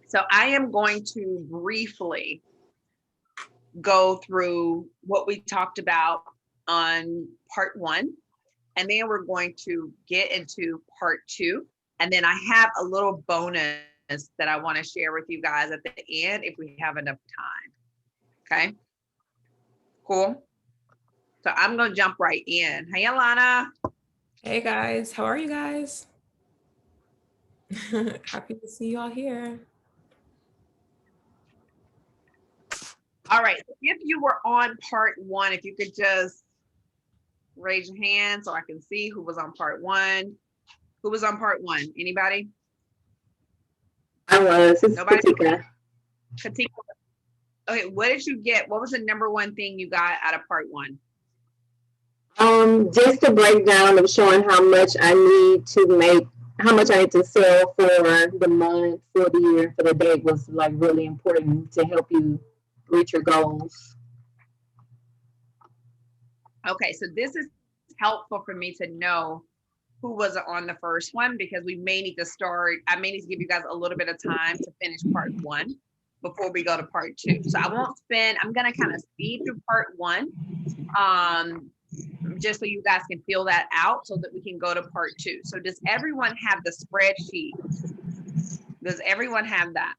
So I am going to briefly go through what we talked about on part one, and then we're going to get into part two. And then I have a little bonus that I want to share with you guys at the end if we have enough time. Okay, cool. So I'm going to jump right in. Hey, Alana. Hey guys, how are you guys? Happy to see you all here. All right. If you were on part one, if you could just raise your hand so I can see who was on part one. Who was on part one? Anybody? I was. It's Nobody? Katika. Katika. Okay, what did you get? What was the number one thing you got out of part one? Just a breakdown of showing how much I need to make, how much I need to sell for the month, for the year, for the day was like really important to help you reach your goals. Okay, so this is helpful for me to know who was on the first one because we may need to start. I may need to give you guys a little bit of time to finish part one before we go to part two. So I'm gonna kind of speed through part one, just so you guys can fill that out so that we can go to part two. So does everyone have the spreadsheet? Does everyone have that?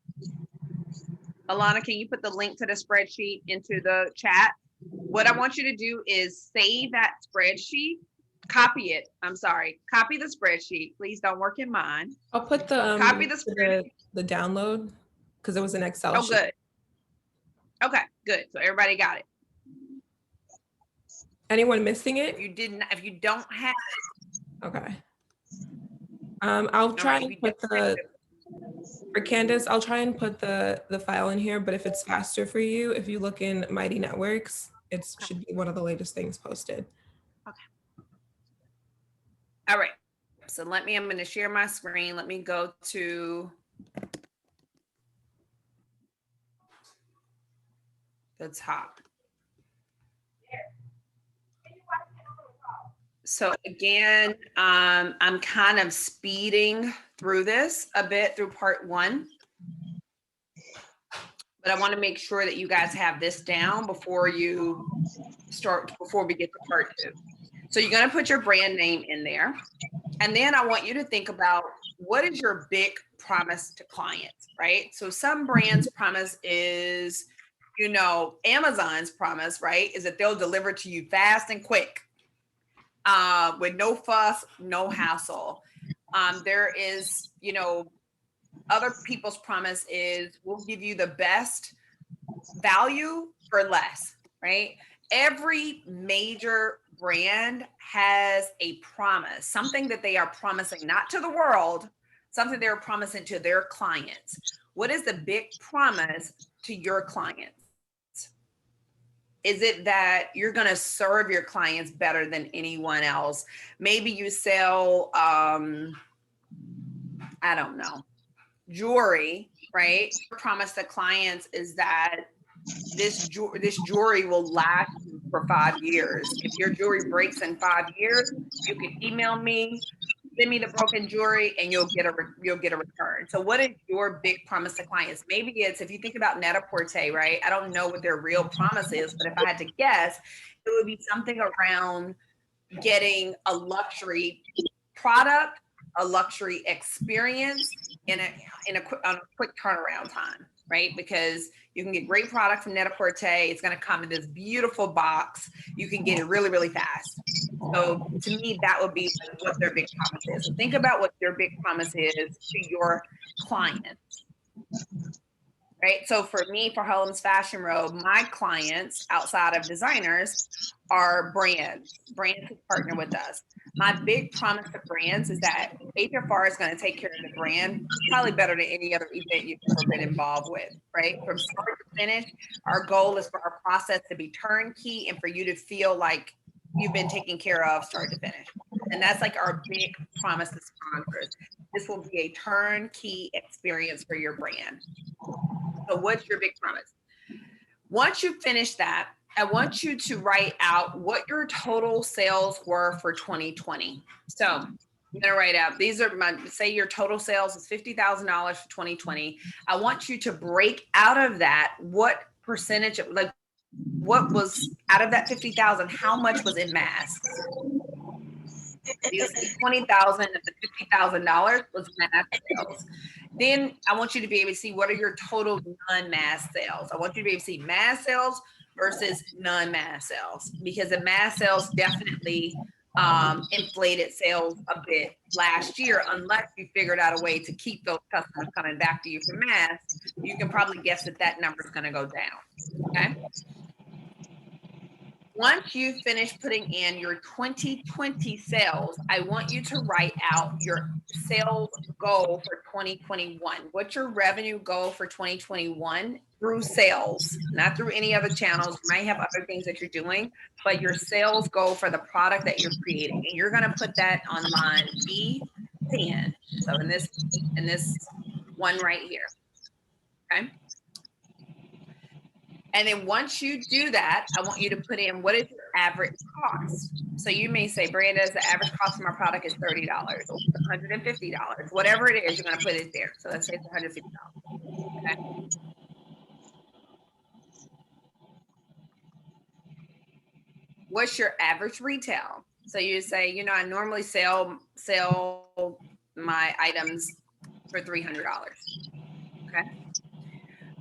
Alana, can you put the link to the spreadsheet into the chat? What I want you to do is save that spreadsheet, copy it. I'm sorry, copy the spreadsheet. Please don't work in mine. I'll put the Copy the spreadsheet. the download because it was an Excel Oh, sheet. good. Okay, good. So everybody got it. Anyone missing it? If you don't have it, Okay. I'll try and put for Candace, I'll try and put the file in here, but if it's faster for you, if you look in Mighty Networks, it should be one of the latest things posted. Okay. All right. So I'm going to share my screen. Let me go to the top. So again, I'm kind of speeding through this a bit through part one, but I want to make sure that you guys have this down before we get to part two. So you're going to put your brand name in there. And then I want you to think about what is your big promise to clients, right? So some brands' promise is, Amazon's promise, right, is that they'll deliver to you fast and quick. With no fuss, no hassle. There is, other people's promise is we'll give you the best value for less, right? Every major brand has a promise, something that they are promising, not to the world, something they're promising to their clients. What is the big promise to your clients? Is it that you're going to serve your clients better than anyone else? Maybe you sell, I don't know, jewelry, right? Your promise to clients is that this jewelry will last for 5 years. If your jewelry breaks in 5 years, you can email me, send me the broken jewelry, and you'll get a return. So what is your big promise to clients? Maybe it's, if you think about Net-a-Porter, right? I don't know what their real promise is, but if I had to guess, it would be something around getting a luxury product, a luxury experience on a quick turnaround time, right? Because you can get great product from Net-a-Porter. It's going to come in this beautiful box. You can get it really, really fast. So to me, that would be what their big promise is. So think about what their big promise is to your clients, right? So for me, for Harlem's Fashion Row, my clients outside of designers are brands who partner with us. My big promise to brands is that HFR is going to take care of the brand probably better than any other event you've ever been involved with, right? From start to finish, our goal is for our process to be turnkey and for you to feel like you've been taken care of start to finish. And that's like our big promise to sponsors. This will be a turnkey experience for your brand. So what's your big promise? Once you finish that, I want you to write out what your total sales were for 2020. So I'm gonna write out, these are my, say your total sales is $50,000 for 2020. I want you to break out of that, what percentage of, like, what was out of that 50,000, how much was in masks? You see 20,000 of the $50,000 was mask sales. Then I want you to be able to see what are your total non-mask sales. I want you to be able to see mask sales versus non-mask sales, because the mask sales definitely inflated sales a bit last year, unless you figured out a way to keep those customers coming back to you for masks. You can probably guess that that number is going to go down. Okay. Once you finish putting in your 2020 sales, I want you to write out your sales goal for 2021. What's your revenue goal for 2021 through sales, not through any other channels? You might have other things that you're doing, but your sales goal for the product that you're creating. And you're going to put that on line B10. So in this one right here. Okay. And then once you do that, I want you to put in what is your average cost. So you may say, Brenda, the average cost of my product is $30 or $150, whatever it is, you're going to put it there. So let's say it's $150. Okay. What's your average retail? So you say, you know, I normally sell my items for $300. Okay.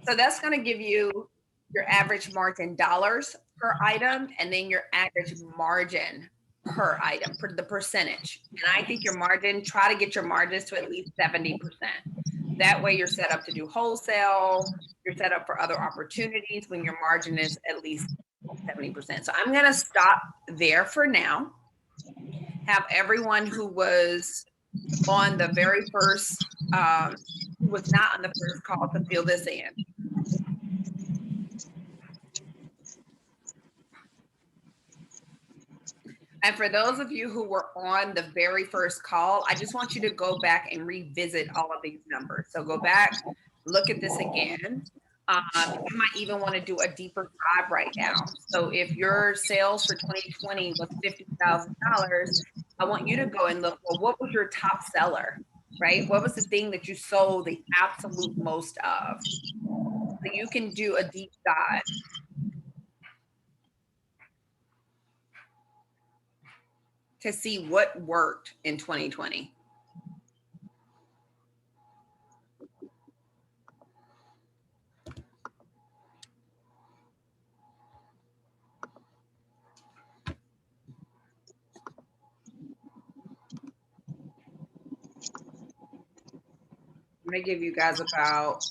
So that's going to give you your average margin dollars per item, and then your average margin per item, for the percentage. And I think your margin, try to get your margins to at least 70%. That way you're set up to do wholesale, you're set up for other opportunities when your margin is at least 70%. So I'm gonna stop there for now. Have everyone who was on the very first, who was not on the first call to fill this in. And for those of you who were on the very first call, I just want you to go back and revisit all of these numbers. So go back, look at this again. You might even want to do a deeper dive right now. So if your sales for 2020 was $50,000, I want you to go and look, well, what was your top seller, right? What was the thing that you sold the absolute most of? So you can do a deep dive. To see what worked in 2020. I'm gonna give you guys about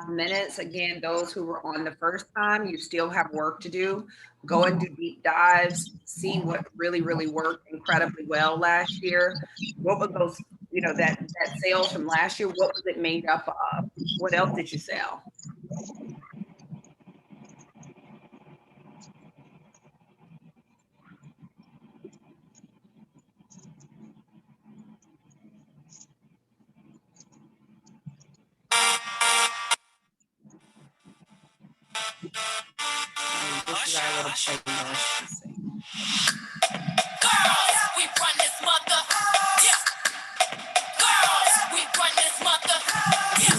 5 minutes. Again, those who were on the first time, you still have work to do. Go and do deep dives, see what really, really worked incredibly well last year. What were those, you know, that sales from last year, what was it made up of? What else did you sell? This is our little playlist. Let's see. Girls, we run this mother. Yeah. Girls, we run this mother. Yeah.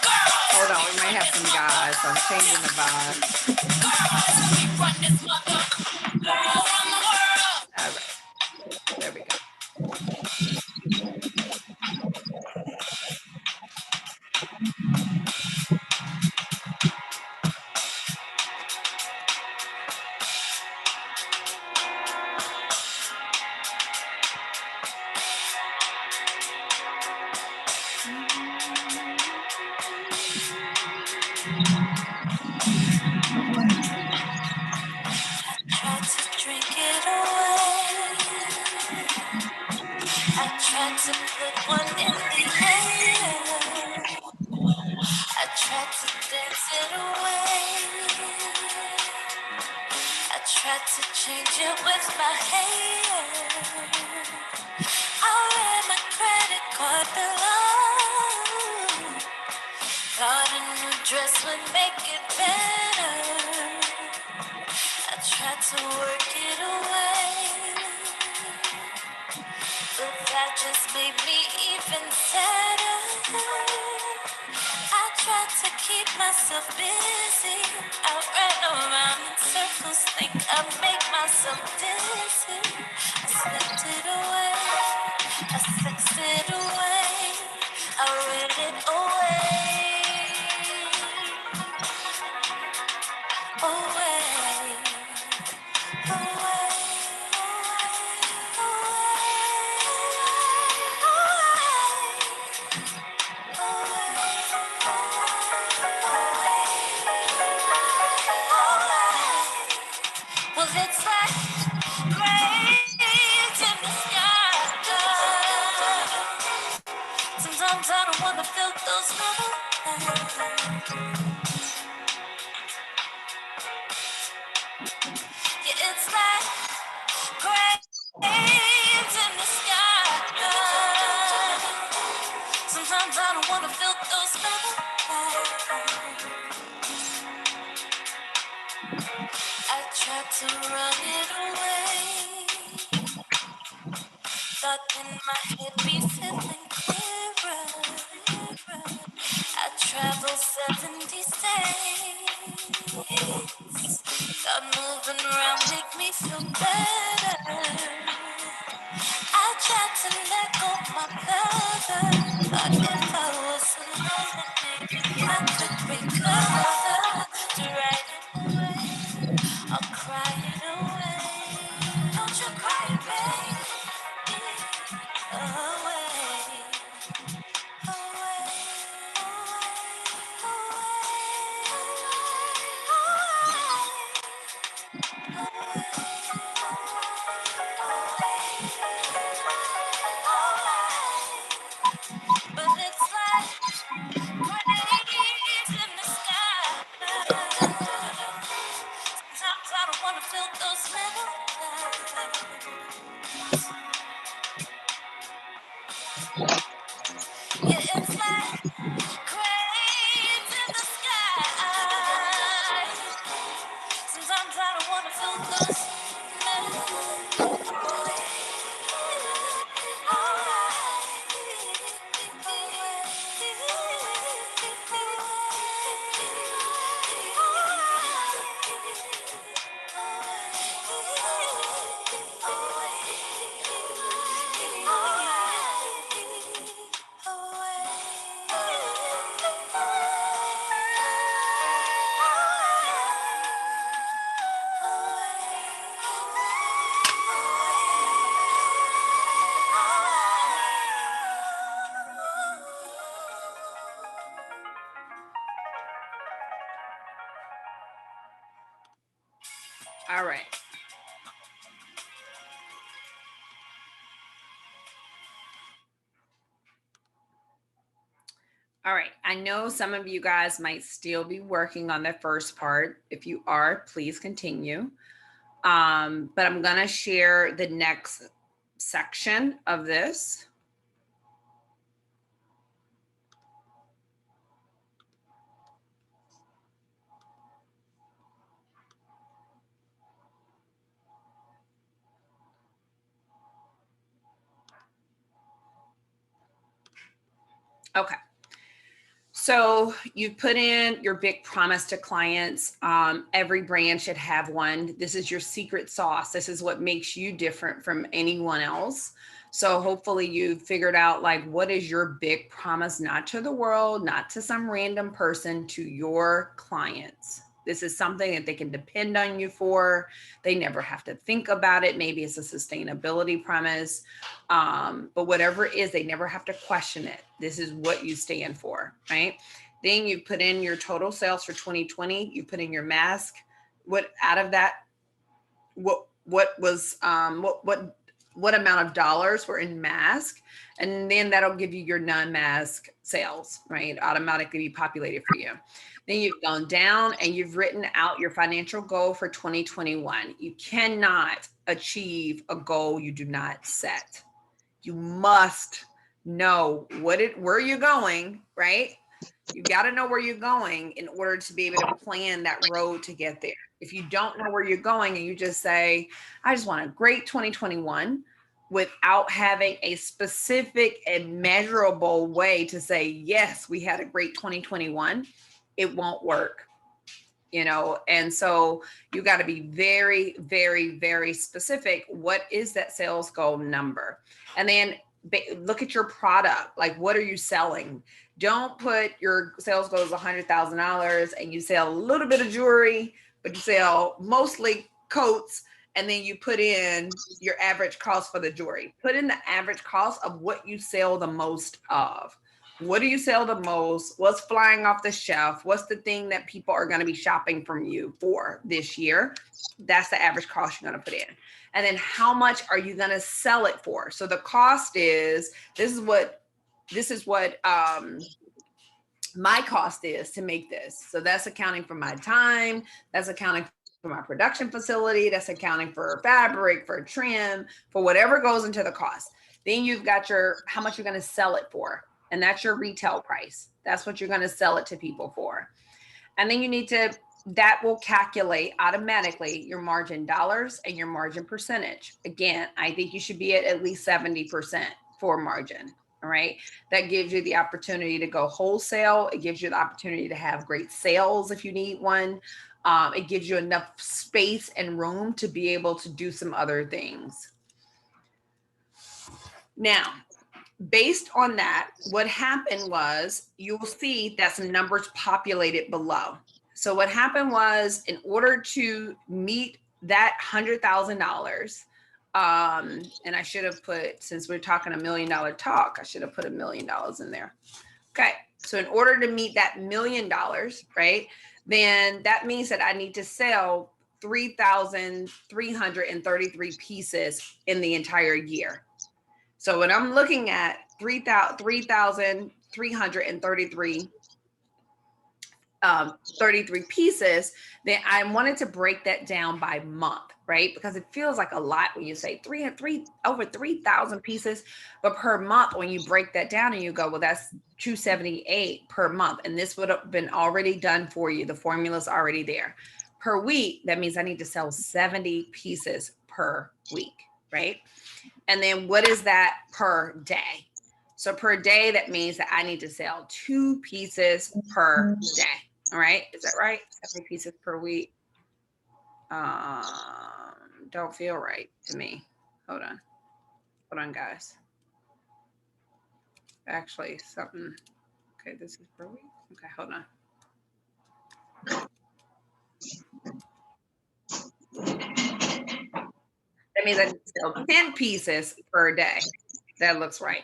Girls, hold on, we might have some guys. So I'm changing the vibe. Girls, we run this mother. All around the world. All right, there we go. Tried to drink it away. I tried to put one in the air. I tried to dance it away. I tried to change it with my hair. I ran my credit card below. Thought a new dress would make it better. I tried to work it away. just made me even sadder. I try to keep myself busy. I run around in circles, think I make myself dizzy. I slipped it away, I sexed it away, I read it well, it's like graves in the sky. Sometimes I don't wanna feel those memories. Yeah, it's like graves in the sky. Sometimes I don't wanna feel those memories. I tried to run it away. Thought in my head be feeling clearer. I traveled 70 states. Thought moving around make me feel better. I tried to let go my brother. Thought if I was alone, maybe I could recover. To write it away, I'll cry it away. Don't you cry, baby, away. But it's like graves in the sky. Sometimes I don't wanna feel those memories. Yeah, it's like graves in the sky. Sometimes I don't wanna feel those All right. All right. I know some of you guys might still be working on the first part. If you are, please continue. But I'm going to share the next section of this. Okay. So you put in your big promise to clients. Every brand should have one. This is your secret sauce. This is what makes you different from anyone else. So hopefully you figured out like, what is your big promise, not to the world, not to some random person, to your clients. This is something that they can depend on you for. They never have to think about it. Maybe it's a sustainability premise, but whatever it is, they never have to question it. This is what you stand for, right? Then you put in your total sales for 2020. You put in your mask. What out of that? What was what amount of dollars were in mask? And then that'll give you your non-mask sales, right? Automatically be populated for you. Then you've gone down and you've written out your financial goal for 2021. You cannot achieve a goal you do not set. You must know where you're going, right? You got to know where you're going in order to be able to plan that road to get there. If you don't know where you're going and you just say, I just want a great 2021, without having a specific and measurable way to say, yes, we had a great 2021, it won't work. You know, and so you got to be very, very, very specific. What is that sales goal number? And then look at your product. Like, what are you selling? Don't put your sales goal as $100,000 and you sell a little bit of jewelry, but you sell mostly coats. And then you put in your average cost for the jewelry. Put in the average cost of what you sell the most of. What do you sell the most? What's flying off the shelf? What's the thing that people are going to be shopping from you for this year? That's the average cost you're going to put in. And then how much are you going to sell it for? So the cost is, this is what my cost is to make this. So that's accounting for my time. That's accounting for my production facility. That's accounting for fabric, for trim, for whatever goes into the cost. Then you've got your, how much you're going to sell it for. And that's your retail price. That's what you're going to sell it to people for. And then you need to, that will calculate automatically your margin dollars and your margin percentage. Again, I think you should be at least 70% for margin. All right. That gives you the opportunity to go wholesale. It gives you the opportunity to have great sales if you need one. It gives you enough space and room to be able to do some other things. Now, based on that, what happened was, you will see that some numbers populated below. So what happened was, in order to meet that $100,000, and I should have put, since we're talking $1 million talk, I should have put $1 million in there. Okay, so in order to meet that $1 million, right, then that means that I need to sell 3,333 pieces in the entire year. So when I'm looking at 3,333 33 pieces, then I wanted to break that down by month, right? Because it feels like a lot when you say over 3,000 pieces, but per month, when you break that down and you go, well, that's 278 per month. And this would have been already done for you. The formula's already there. Per week, that means I need to sell 70 pieces per week, right? And then what is that per day? So per day, that means that I need to sell 2 pieces per day. All right. Is that right? 70 pieces per week. Don't feel right to me. Hold on, guys. Actually, something. Okay, this is per week. Okay, hold on. That means I need to sell 10 pieces per day. That looks right.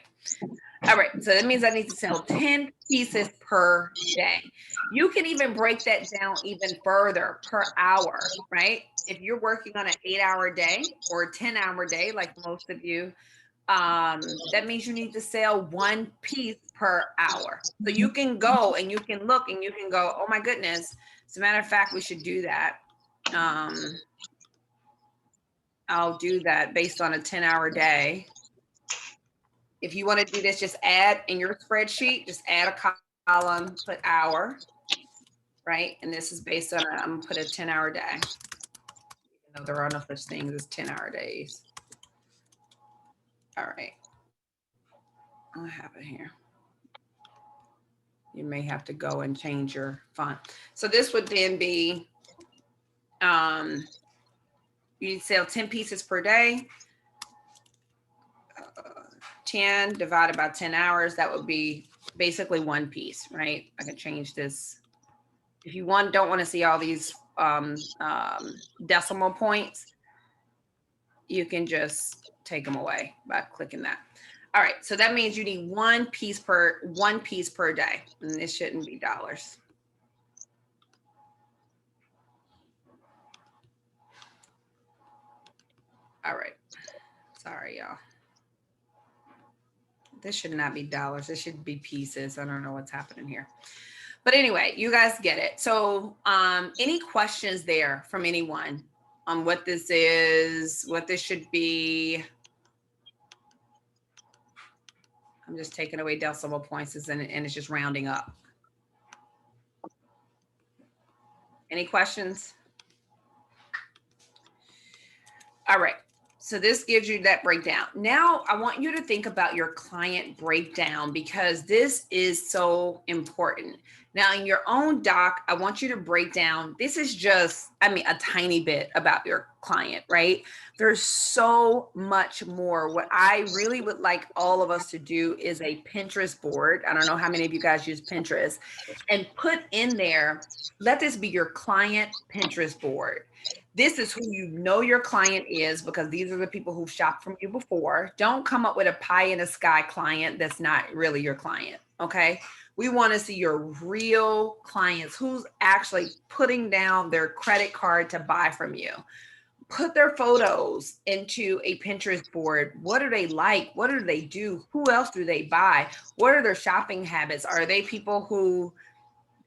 All right, so that means I need to sell 10 pieces per day. You can even break that down even further per hour, right? If you're working on an 8-hour day or a 10-hour day, like most of you, that means you need to sell 1 piece per hour. So you can go and you can look and you can go, oh my goodness. As a matter of fact, we should do that. I'll do that based on a 10-hour day. If you want to do this, just add in your spreadsheet, just add a column, put hour, right? And this is based on, I'm going to put a 10-hour day. Even though there are no such things as 10-hour days. All right. I have it here. You may have to go and change your font. So this would then be, you sell 10 pieces per day. 10 divided by 10 hours, that would be basically 1 piece, right? I can change this. If you don't want to see all these decimal points, you can just take them away by clicking that. All right, so that means you need 1 piece per day, and this shouldn't be dollars. All right, sorry, y'all. This should not be dollars. This should be pieces. I don't know what's happening here. But anyway, you guys get it. So any questions there from anyone on what this is, what this should be? I'm just taking away decimal points and it's just rounding up. Any questions? All right. So this gives you that breakdown. Now I want you to think about your client breakdown because this is so important. Now in your own doc, I want you to break down, this is just, a tiny bit about your client, right? There's so much more. What I really would like all of us to do is a Pinterest board. I don't know how many of you guys use Pinterest, and put in there, let this be your client Pinterest board. This is who you know your client is because these are the people who've shopped from you before. Don't come up with a pie in the sky client that's not really your client, okay? We want to see your real clients, who's actually putting down their credit card to buy from you. Put their photos into a Pinterest board. What do they like? What do they do? Who else do they buy? What are their shopping habits? Are they people who,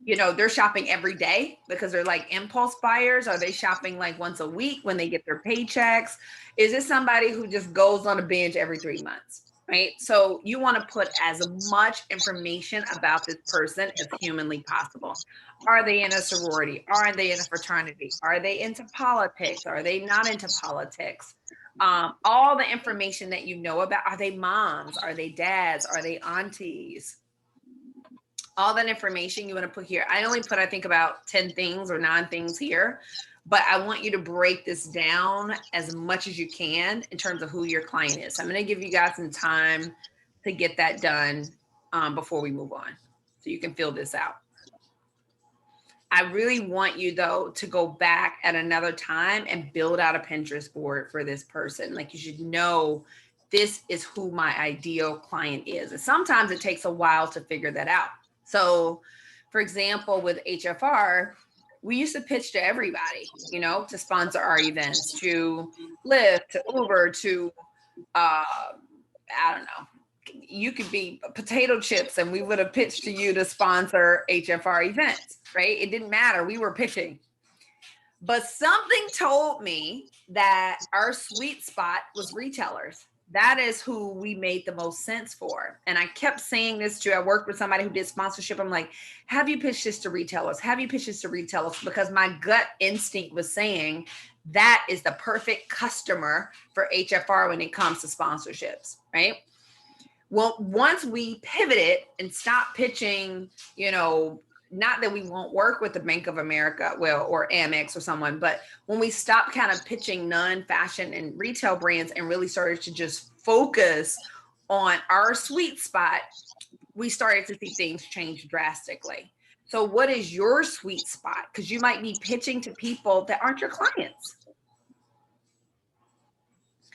they're shopping every day because they're like impulse buyers? Are they shopping like once a week when they get their paychecks? Is it somebody who just goes on a binge every 3 months, right? So you want to put as much information about this person as humanly possible. Are they in a sorority? Are they in a fraternity? Are they into politics? Are they not into politics? All the information that you know about. Are they moms? Are they dads? Are they aunties? All that information you want to put here. I only put, I think, about 10 things or 9 things here, but I want you to break this down as much as you can in terms of who your client is. So I'm going to give you guys some time to get that done before we move on, so you can fill this out. I really want you, though, to go back at another time and build out a Pinterest board for this person. Like, you should know this is who my ideal client is. And sometimes it takes a while to figure that out. So, for example, with HFR, we used to pitch to everybody, to sponsor our events, to Lyft, to Uber, to, I don't know, you could be potato chips and we would have pitched to you to sponsor HFR events, right? It didn't matter. We were pitching. But something told me that our sweet spot was retailers. That is who we made the most sense for. And I kept saying this to, I worked with somebody who did sponsorship. I'm like, have you pitched this to retailers? Have you pitched this to retailers? Because my gut instinct was saying that is the perfect customer for HFR when it comes to sponsorships, right? Well, once we pivoted and stopped pitching, not that we won't work with the Bank of America, or Amex or someone, but when we stopped kind of pitching non-fashion and retail brands and really started to just focus on our sweet spot, we started to see things change drastically. So what is your sweet spot? Because you might be pitching to people that aren't your clients.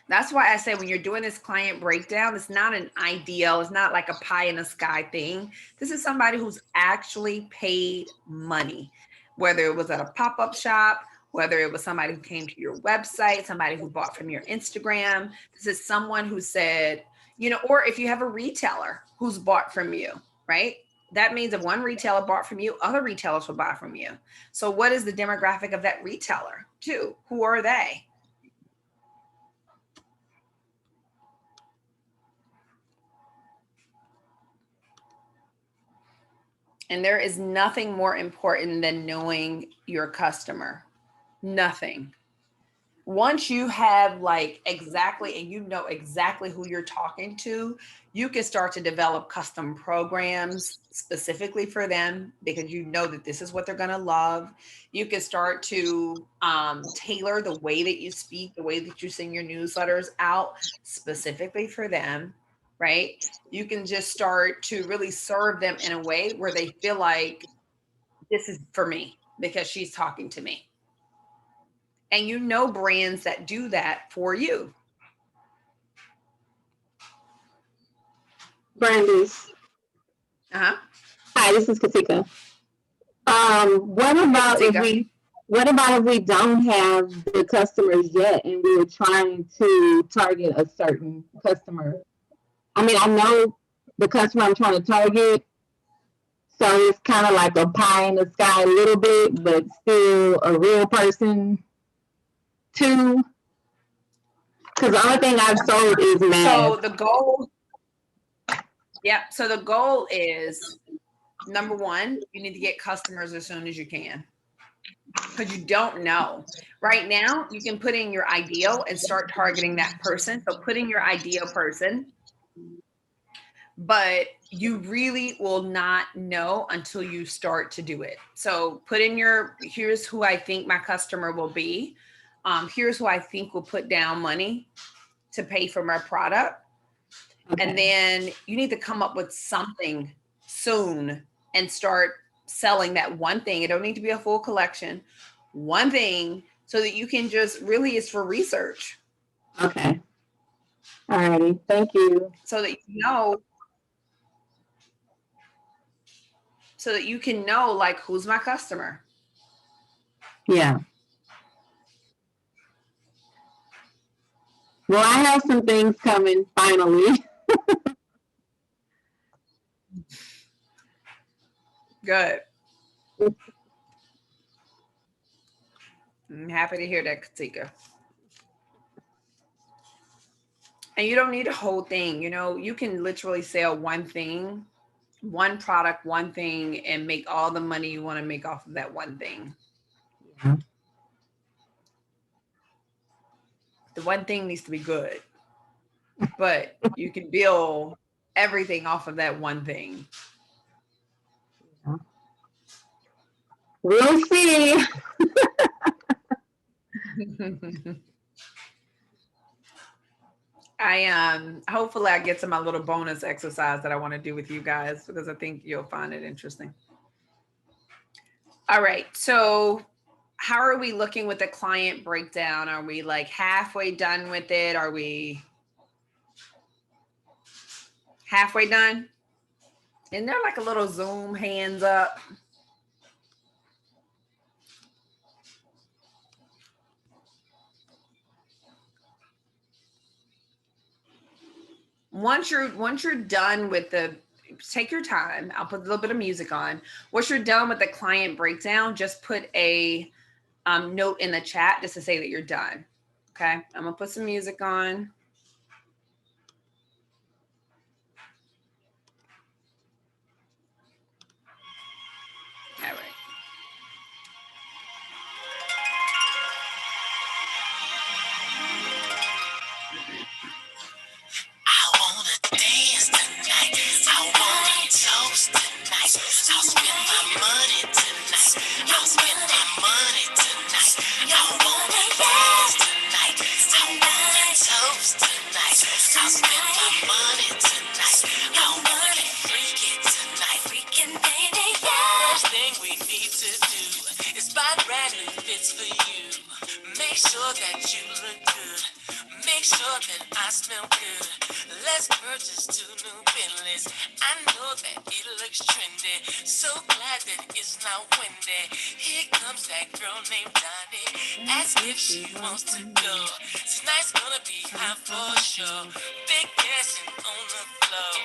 That's why I say when you're doing this client breakdown, it's not an ideal, it's not like a pie in the sky thing. This is somebody who's actually paid money, whether it was at a pop-up shop, whether it was somebody who came to your website, somebody who bought from your Instagram. This is someone who said, or if you have a retailer who's bought from you, right? That means if one retailer bought from you, other retailers will buy from you. So what is the demographic of that retailer too? Who are they? And there is nothing more important than knowing your customer. Nothing. Once you have exactly, and you know exactly who you're talking to, you can start to develop custom programs specifically for them because you know that this is what they're going to love. You can start to tailor the way that you speak, the way that you send your newsletters out specifically for them. Right? You can just start to really serve them in a way where they feel like this is for me because she's talking to me. And brands that do that for you. Brandy's. Uh-huh. Hi, this is Katika. What about if we don't have the customers yet and we're trying to target a certain customer? I know the customer I'm trying to target, so it's kind of like a pie in the sky a little bit, but still a real person too. Because the only thing I've sold is math. So the goal is, number one, you need to get customers as soon as you can. because you don't know. Right now, you can put in your ideal and start targeting that person. So put in your ideal person, but you really will not know until you start to do it. So put in here's who I think my customer will be. Here's who I think will put down money to pay for my product. Okay. And then you need to come up with something soon and start selling that one thing. It don't need to be a full collection. One thing, so that you can just really, it's for research. Okay. All righty. Thank you. So that you can know, like, who's my customer. Yeah. Well, I have some things coming finally. Good. I'm happy to hear that, Katika. And you don't need a whole thing. You know, you can literally sell one thing, one product, one thing, and make all the money you want to make off of that one thing. Yeah. The one thing needs to be good, but you can build everything off of that one thing. Yeah. We'll see. Hopefully I get to my little bonus exercise that I want to do with you guys, because I think you'll find it interesting. All right. So how are we looking with the client breakdown? Are we like halfway done with it? Are we halfway done? And they're like a little Zoom hands up. Once you're done with take your time. I'll put a little bit of music on. Once you're done with the client breakdown, just put a note in the chat just to say that you're done. Okay, I'm gonna put some music on. All right. I wanna dance tonight. I wanna toast tonight. I'll spend my money tonight. I'll spend my money tonight. I wanna dance tonight. I wanna toast tonight. I'll spend my money tonight. I wanna freak it tonight. Freaking baby, yeah. First thing we need to do is buy brand new fits for you. Make sure that you look good. Make sure that I smell good. Let's purchase 2 new Bentleys. I know that it looks trendy. So glad that it's not windy. Here comes that girl named Donnie. Ask if she wants to go. Tonight's gonna be hot for sure. Big dancing on the floor.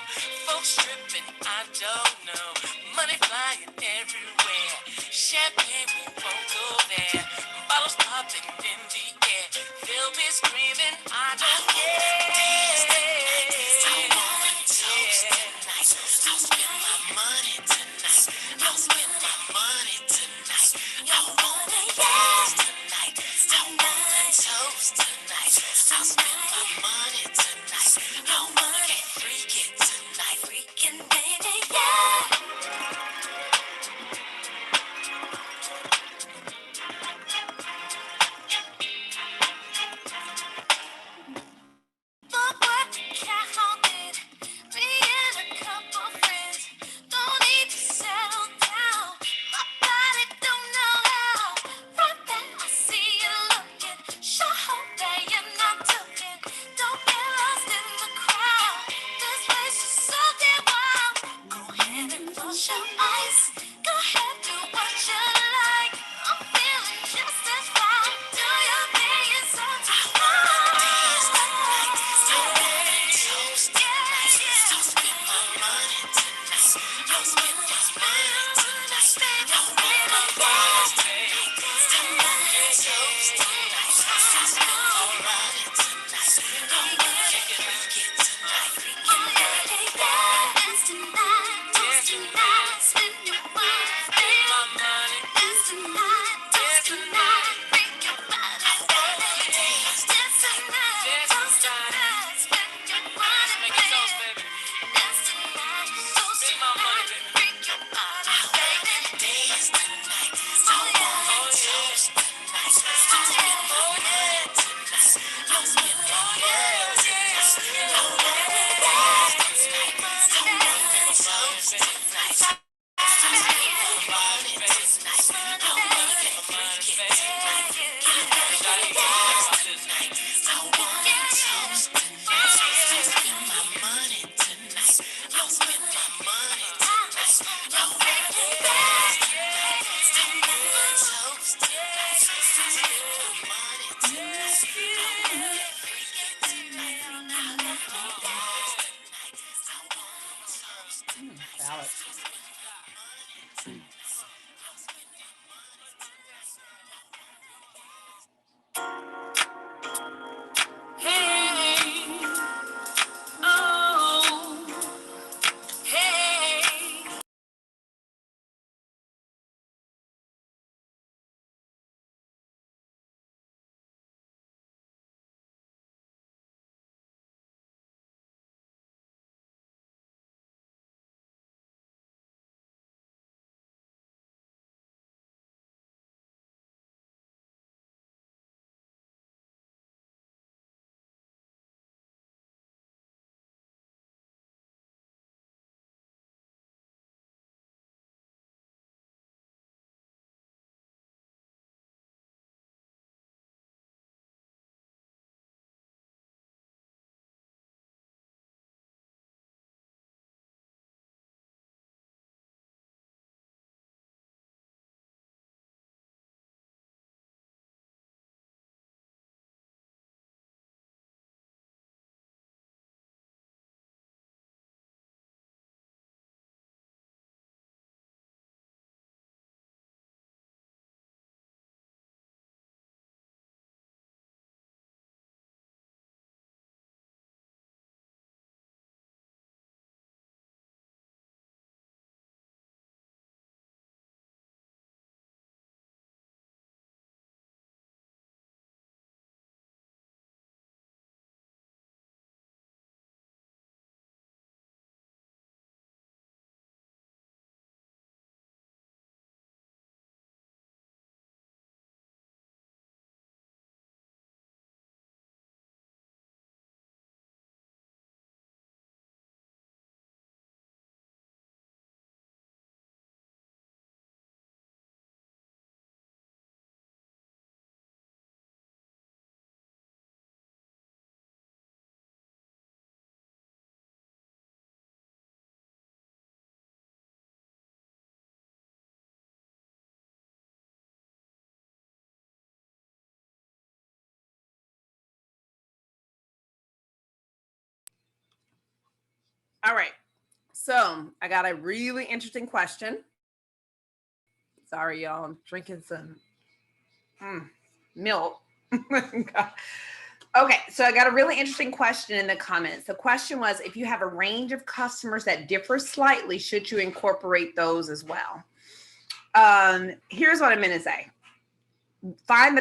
Folks tripping, I don't know. Money flying everywhere. Champagne, we won't go there. Bottles popping in the air. They'll be screaming, I don't care. I wanna toast tonight. I'll spend my money tonight. I'll spend my money tonight. I wanna dance tonight. I wanna toast tonight. I'll spend my money tonight. I wanna freak it tonight. Freaking baby, yeah. But what can't hold it? Me and a couple friends don't need to settle down. My body don't know how. Right there, I see you looking. Sure hope that you're not looking. Don't get lost in the crowd. This place is so damn wild. Go ahead and close your eyes. Go ahead, do what you like. I'm feeling just as fine. Do your thing, it's all too fine. Tonight, All right. So I got a really interesting question. Sorry, y'all. I'm drinking some milk. Okay, so I got a really interesting question in the comments. The question was, if you have a range of customers that differ slightly, should you incorporate those as well? Here's what I'm going to say. Find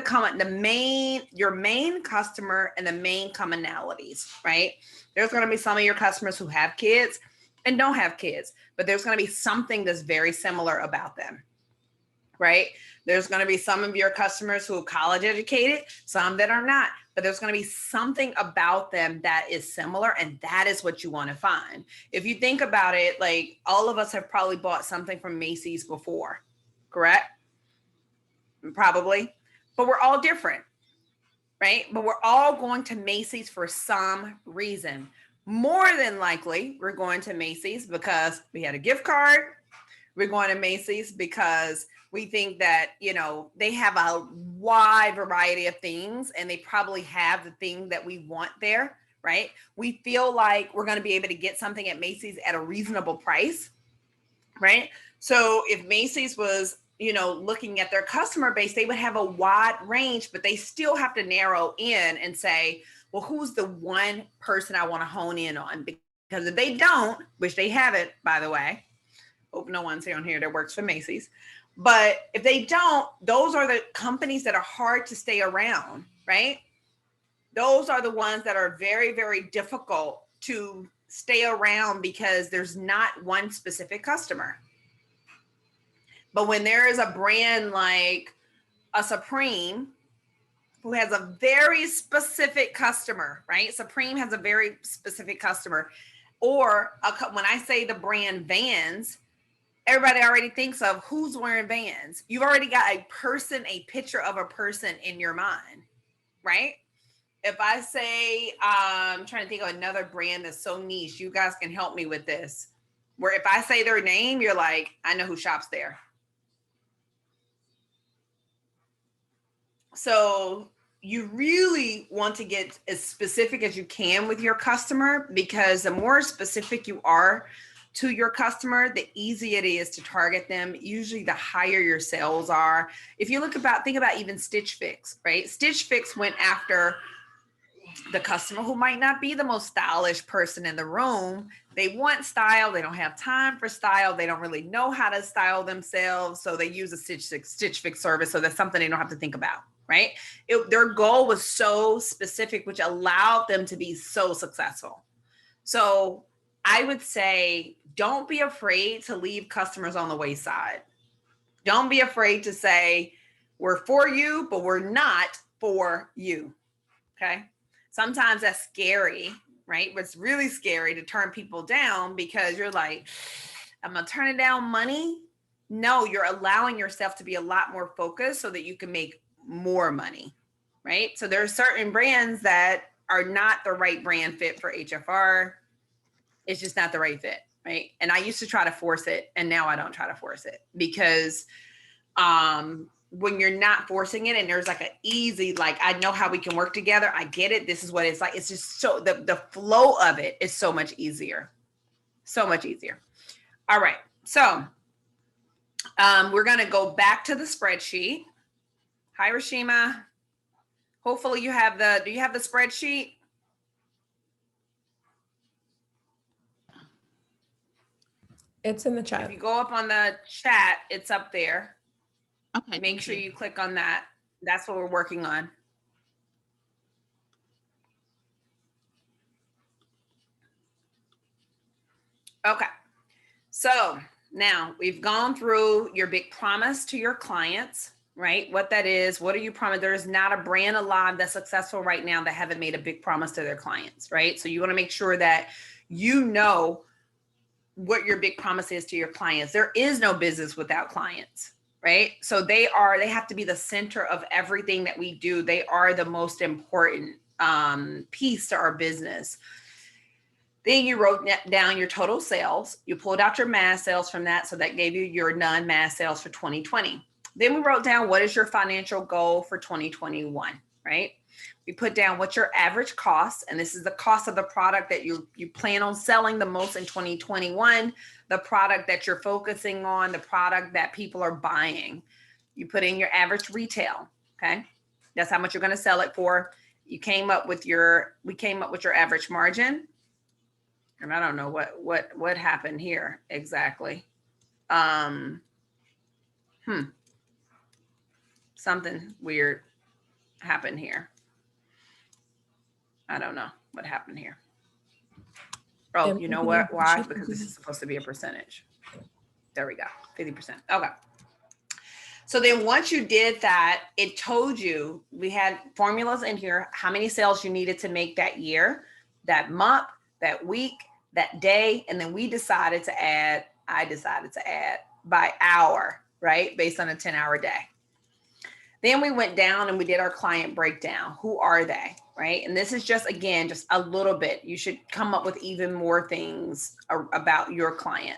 your main customer and the main commonalities, right? There's going to be some of your customers who have kids and don't have kids, but there's going to be something that's very similar about them, right? There's going to be some of your customers who are college educated, some that are not, but there's going to be something about them that is similar, and that is what you want to find. If you think about it, like all of us have probably bought something from Macy's before, correct? Probably, but we're all different, right? But we're all going to Macy's for some reason. More than likely, we're going to Macy's because we had a gift card. We're going to Macy's because we think that, they have a wide variety of things and they probably have the thing that we want there, right? We feel like we're going to be able to get something at Macy's at a reasonable price, right? So if Macy's was, looking at their customer base, they would have a wide range, but they still have to narrow in and say, well, who's the one person I want to hone in on? Because if they don't, which they haven't, by the way, hope no one's on here that works for Macy's. But if they don't, those are the companies that are hard to stay around, right? Those are the ones that are very, very difficult to stay around because there's not one specific customer. But when there is a brand like a Supreme who has a very specific customer, right? Supreme has a very specific customer. Or when I say the brand Vans, everybody already thinks of who's wearing Vans. You've already got a person, a picture of a person in your mind, right? If I say, I'm trying to think of another brand that's so niche, you guys can help me with this. Where if I say their name, you're like, I know who shops there. So you really want to get as specific as you can with your customer, because the more specific you are to your customer, the easier it is to target them. Usually the higher your sales are. If you think about even Stitch Fix, right? Stitch Fix went after the customer who might not be the most stylish person in the room. They want style. They don't have time for style. They don't really know how to style themselves. So they use a Stitch Fix service. So that's something they don't have to think about, right? Their goal was so specific, which allowed them to be so successful. So I would say, don't be afraid to leave customers on the wayside. Don't be afraid to say, we're for you, but we're not for you, okay? Sometimes that's scary, right? It's really scary to turn people down because you're like, I'm gonna turn down money. No, you're allowing yourself to be a lot more focused so that you can make more money, right? So there are certain brands that are not the right brand fit for HFR. It's just not the right fit, right? And I used to try to force it, and now I don't try to force it, because when you're not forcing it and there's like an easy, like, I know how we can work together. I get it. This is what it's like. It's just so the flow of it is so much easier. So much easier. All right. So we're going to go back to the spreadsheet. Hi, Rashima. Hopefully you have do you have the spreadsheet? It's in the chat. If you go up on the chat, it's up there. Okay. Make sure you click on that. That's what we're working on. Okay. So now we've gone through your big promise to your clients, right? What that is, what are you promising? There's not a brand alive that's successful right now that haven't made a big promise to their clients, right? So you want to make sure that you know what your big promise is to your clients. There is no business without clients, right? So they have to be the center of everything that we do. They are the most important piece to our business. Then you wrote down your total sales. You pulled out your mass sales from that. So that gave you your non-mass sales for 2020. Then we wrote down, what is your financial goal for 2021, right? We put down what's your average cost. And this is the cost of the product that you plan on selling the most in 2021, the product that you're focusing on, the product that people are buying. You put in your average retail, okay? That's how much you're going to sell it for. We came up with your average margin. And I don't know what happened here exactly. Something weird happened here. I don't know what happened here. Oh, you know what? Why? Because this is supposed to be a percentage. There we go. 50%. Okay. So then once you did that, it told you, we had formulas in here, how many sales you needed to make that year, that month, that week, that day. And then I decided to add by hour, right? Based on a 10-hour day. Then we went down and we did our client breakdown. Who are they, right? And this is just, again, just a little bit. You should come up with even more things about your client.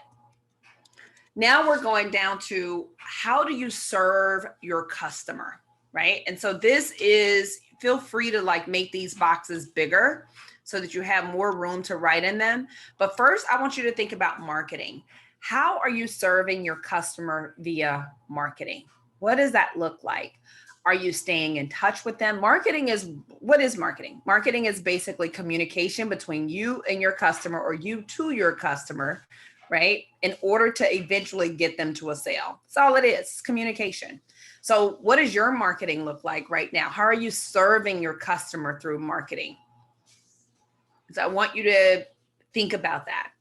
Now we're going down to, how do you serve your customer, right? And so this is, feel free to like make these boxes bigger so that you have more room to write in them. But first, I want you to think about marketing. How are you serving your customer via marketing? What does that look like? Are you staying in touch with them? What is marketing? Marketing is basically communication between you and your customer, or you to your customer, right? In order to eventually get them to a sale. That's all it is, it's communication. So what does your marketing look like right now? How are you serving your customer through marketing? So I want you to think about that.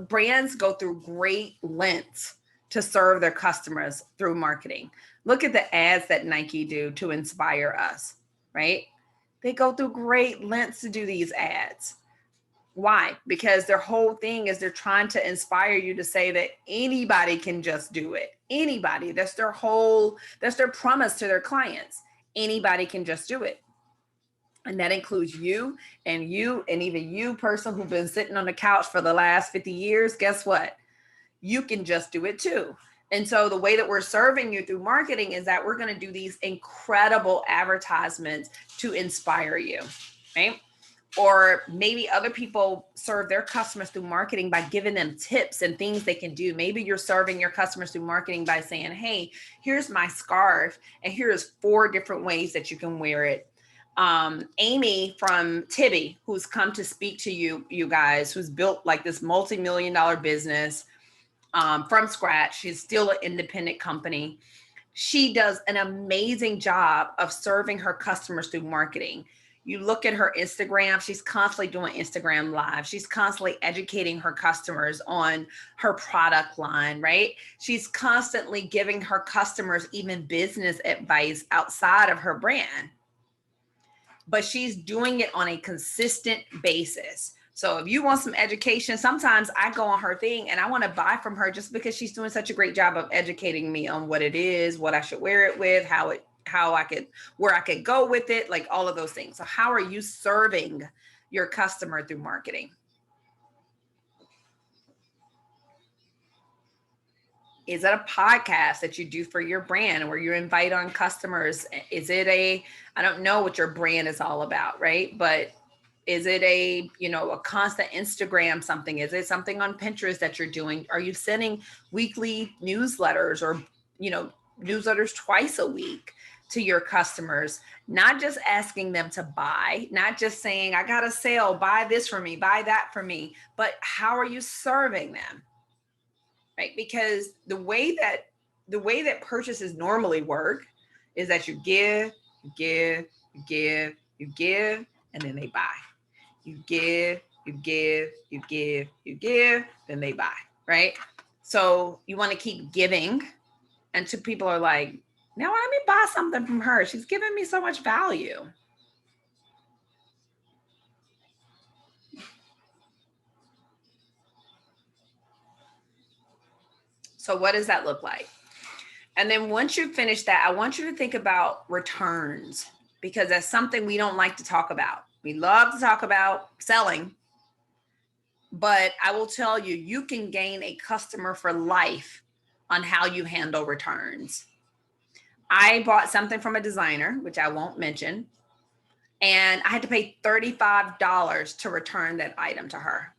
Brands go through great lengths to serve their customers through marketing. Look at the ads that Nike do to inspire us, right? They go through great lengths to do these ads. Why? Because their whole thing is they're trying to inspire you to say that anybody can just do it. Anybody. That's their promise to their clients. Anybody can just do it. And that includes you, and even you, person who's been sitting on the couch for the last 50 years. Guess what? You can just do it too. And so the way that we're serving you through marketing is that we're going to do these incredible advertisements to inspire you, right? Or maybe other people serve their customers through marketing by giving them tips and things they can do. Maybe you're serving your customers through marketing by saying, hey, here's my scarf, and here's 4 different ways that you can wear it. Amy from Tibby, who's come to speak to you guys, who's built like this multi-million-dollar business from scratch. She's still an independent company. She does an amazing job of serving her customers through marketing. You look at her Instagram, she's constantly doing Instagram live. She's constantly educating her customers on her product line, right? She's constantly giving her customers even business advice outside of her brand. But she's doing it on a consistent basis. So if you want some education, sometimes I go on her thing and I want to buy from her just because she's doing such a great job of educating me on what it is, what I should wear it with, where I could go with it, like all of those things. So how are you serving your customer through marketing? Is it a podcast that you do for your brand where you invite on customers? Is it I don't know what your brand is all about, right? But is it a constant Instagram something? Is it something on Pinterest that you're doing? Are you sending weekly newsletters or, newsletters twice a week to your customers? Not just asking them to buy, not just saying, I got a sale, buy this for me, buy that for me, but how are you serving them? Right? Because the way that purchases normally work is that you give, and then they buy. You give, then they buy, right? So you want to keep giving until people are like, now let me buy something from her. She's giving me so much value. So what does that look like? And then once you finish that, I want you to think about returns, because that's something we don't like to talk about. We love to talk about selling, but I will tell you, you can gain a customer for life on how you handle returns. I bought something from a designer, which I won't mention, and I had to pay $35 to return that item to her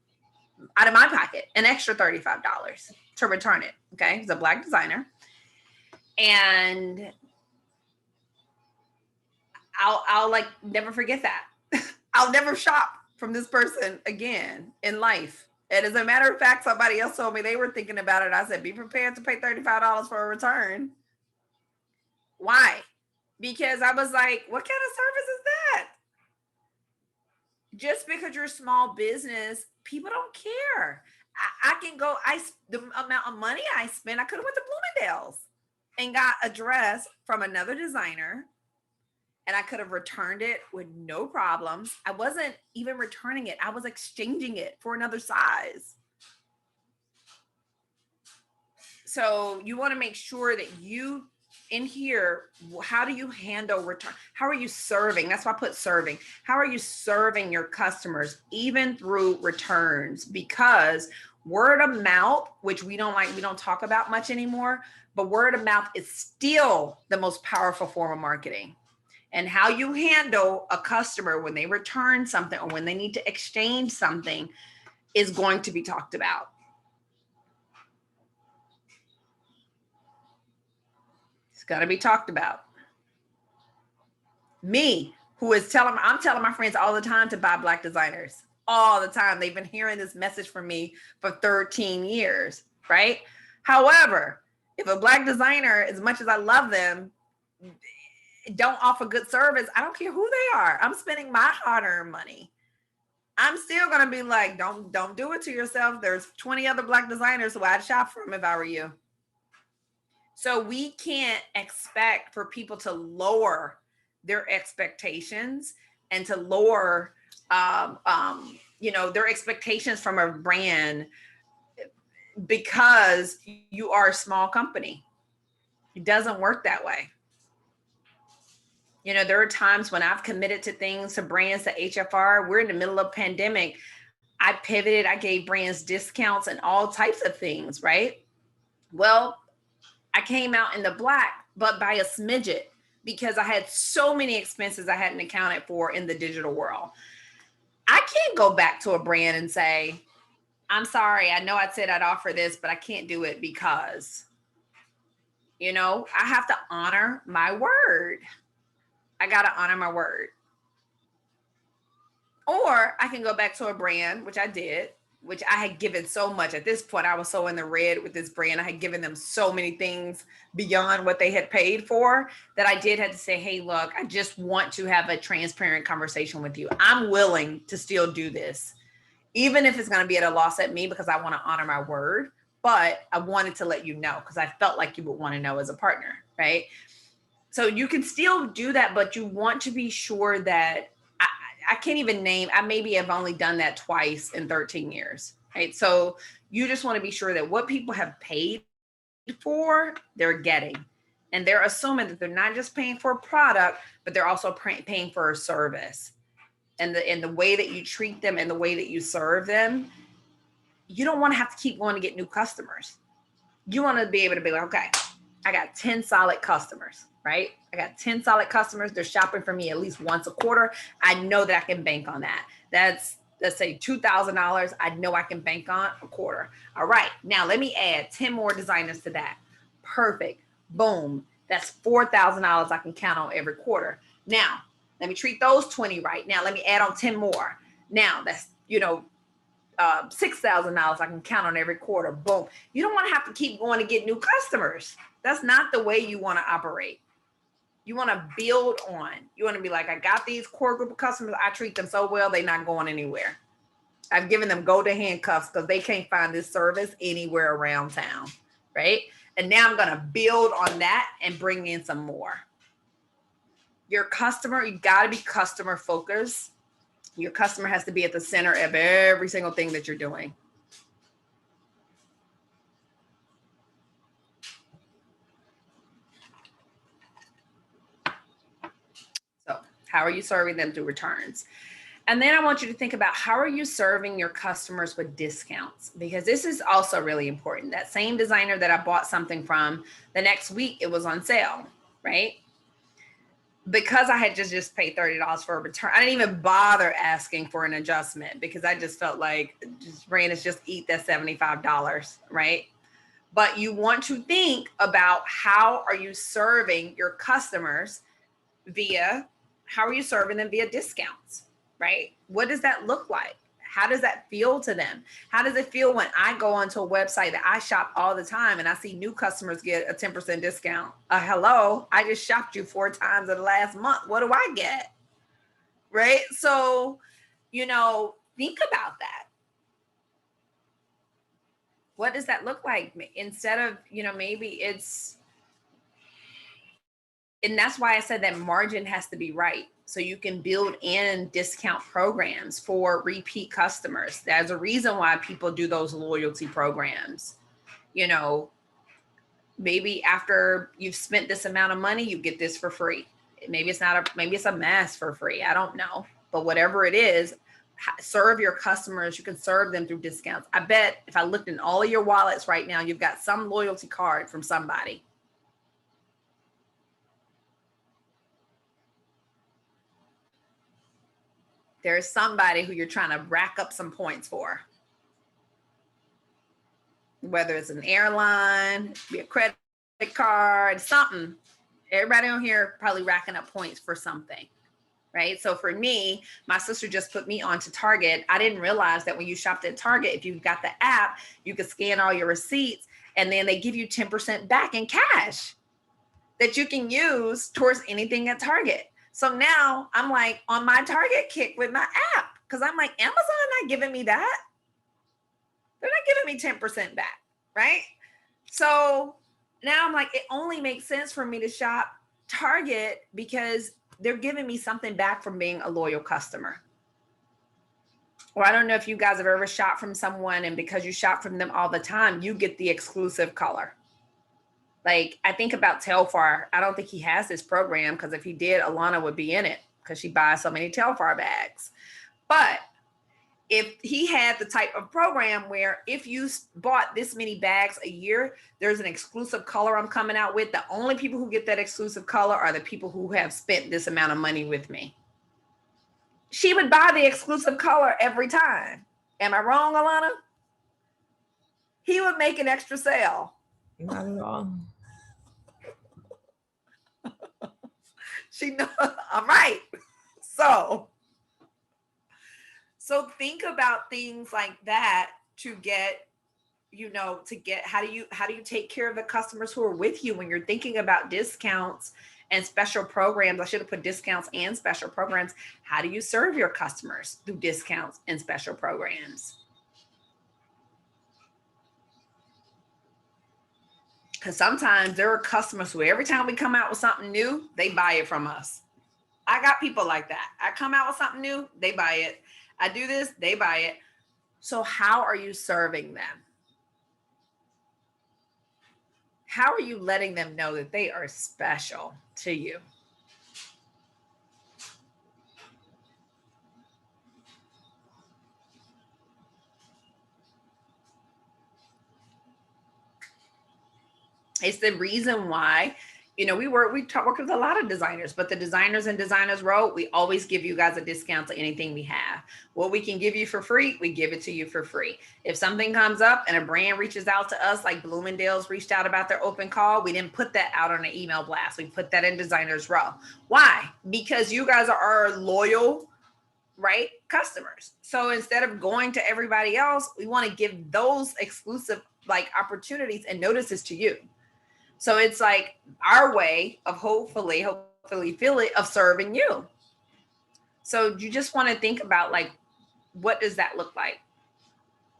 out of my pocket, an extra $35 to return it. Okay. It's a Black designer. And I'll like never forget that. I'll never shop from this person again in life. And as a matter of fact, somebody else told me they were thinking about it. I said, be prepared to pay $35 for a return. Why? Because I was like, what kind of service is that? Just because you're a small business, people don't care. I can go, the amount of money I spent, I could have went to Bloomingdale's and got a dress from another designer, and I could have returned it with no problems. I wasn't even returning it. I was exchanging it for another size. So you want to make sure that you in here, how do you handle return? How are you serving? That's why I put serving. How are you serving your customers even through returns? Because word of mouth, which we don't talk about much anymore, but word of mouth is still the most powerful form of marketing. And how you handle a customer when they return something or when they need to exchange something is going to be talked about. It's got to be talked about. Me, I'm telling my friends all the time to buy Black designers. All the time. They've been hearing this message from me for 13 years, right? However, if a Black designer, as much as I love them, don't offer good service, I don't care who they are. I'm spending my hard-earned money. I'm still going to be like, don't do it to yourself. There's 20 other Black designers who I'd shop from if I were you. So we can't expect for people to lower their expectations and to lower their expectations from a brand because you are a small company. It doesn't work that way. There are times when I've committed to things, to brands, to HFR. We're in the middle of pandemic. I pivoted. I gave brands discounts and all types of things, right? Well, I came out in the black, but by a smidget, because I had so many expenses I hadn't accounted for in the digital world. I can't go back to a brand and say, I'm sorry, I know I said I'd offer this, but I can't do it because, I have to honor my word. I got to honor my word. Or I can go back to a brand, which I did, which I had given so much. At this point, I was so in the red with this brand. I had given them so many things beyond what they had paid for that I did have to say, hey, look, I just want to have a transparent conversation with you. I'm willing to still do this, even if it's going to be at a loss at me, because I want to honor my word. But I wanted to let you know because I felt like you would want to know as a partner, right? So you can still do that, but you want to be sure that I can't even name, I maybe have only done that twice in 13 years, right? So you just want to be sure that what people have paid for, they're getting. And they're assuming that they're not just paying for a product, but they're also paying for a service. And the way that you treat them and the way that you serve them, you don't want to have to keep going to get new customers. You want to be able to be like, okay, I got 10 solid customers, right? I got 10 solid customers. They're shopping for me at least once a quarter. I know that I can bank on that. That's, let's say $2,000. I know I can bank on a quarter. All right. Now let me add 10 more designers to that. Perfect. Boom. That's $4,000 I can count on every quarter. Now, let me treat those 20 right. Now, let me add on 10 more. Now that's, $6,000 I can count on every quarter. Boom. You don't want to have to keep going to get new customers. That's not the way you want to operate. You want to build on. You want to be like, I got these core group of customers. I treat them so well, they're not going anywhere. I've given them golden handcuffs because they can't find this service anywhere around town, right? And now I'm going to build on that and bring in some more. Your customer, you got to be customer focused. Your customer has to be at the center of every single thing that you're doing. So how are you serving them through returns? And then I want you to think about how are you serving your customers with discounts? Because this is also really important. That same designer that I bought something from, the next week it was on sale, right? Because I had just paid $30 for a return, I didn't even bother asking for an adjustment because I just felt like just eat that $75, right? But you want to think about how are you serving your customers how are you serving them via discounts, right? What does that look like? How does that feel to them? How does it feel when I go onto a website that I shop all the time and I see new customers get a 10% discount? Hello, I just shopped you 4 times in the last month. What do I get? Right? So, think about that. What does that look like? Instead of, maybe it's, and that's why I said that margin has to be right. So you can build in discount programs for repeat customers. There's a reason why people do those loyalty programs. Maybe after you've spent this amount of money, you get this for free. Maybe it's a mask for free. I don't know. But whatever it is, serve your customers. You can serve them through discounts. I bet if I looked in all of your wallets right now, you've got some loyalty card from somebody. There's somebody who you're trying to rack up some points for. Whether it's an airline, be a credit card, something. Everybody on here probably racking up points for something, right? So for me, my sister just put me onto Target. I didn't realize that when you shopped at Target, if you've got the app, you can scan all your receipts and then they give you 10% back in cash that you can use towards anything at Target. So now I'm like on my Target kick with my app because I'm like, Amazon not giving me that. They're not giving me 10% back, right? So now I'm like, it only makes sense for me to shop Target because they're giving me something back from being a loyal customer. Or I don't know if you guys have ever shot from someone, and because you shop from them all the time, you get the exclusive color. Like, I think about Telfar. I don't think he has this program, because if he did, Alana would be in it because she buys so many Telfar bags. But if he had the type of program where if you bought this many bags a year, there's an exclusive color I'm coming out with. The only people who get that exclusive color are the people who have spent this amount of money with me. She would buy the exclusive color every time. Am I wrong, Alana? He would make an extra sale. Not at all. She knows. I'm right. So think about things like that to get, how do you take care of the customers who are with you when you're thinking about discounts and special programs? I should have put discounts and special programs. How do you serve your customers through discounts and special programs? Because sometimes there are customers who every time we come out with something new, they buy it from us. I got people like that. I come out with something new, they buy it. I do this, they buy it. So how are you serving them? How are you letting them know that they are special to you? It's the reason why, we work with a lot of designers, but the designers and Designers Row, we always give you guys a discount to anything we have. What we can give you for free, we give it to you for free. If something comes up and a brand reaches out to us, like Bloomingdale's reached out about their open call, we didn't put that out on an email blast. We put that in Designers Row. Why? Because you guys are our loyal, right, customers. So instead of going to everybody else, we want to give those exclusive opportunities and notices to you. So it's like our way of hopefully feel it, of serving you. So you just want to think about what does that look like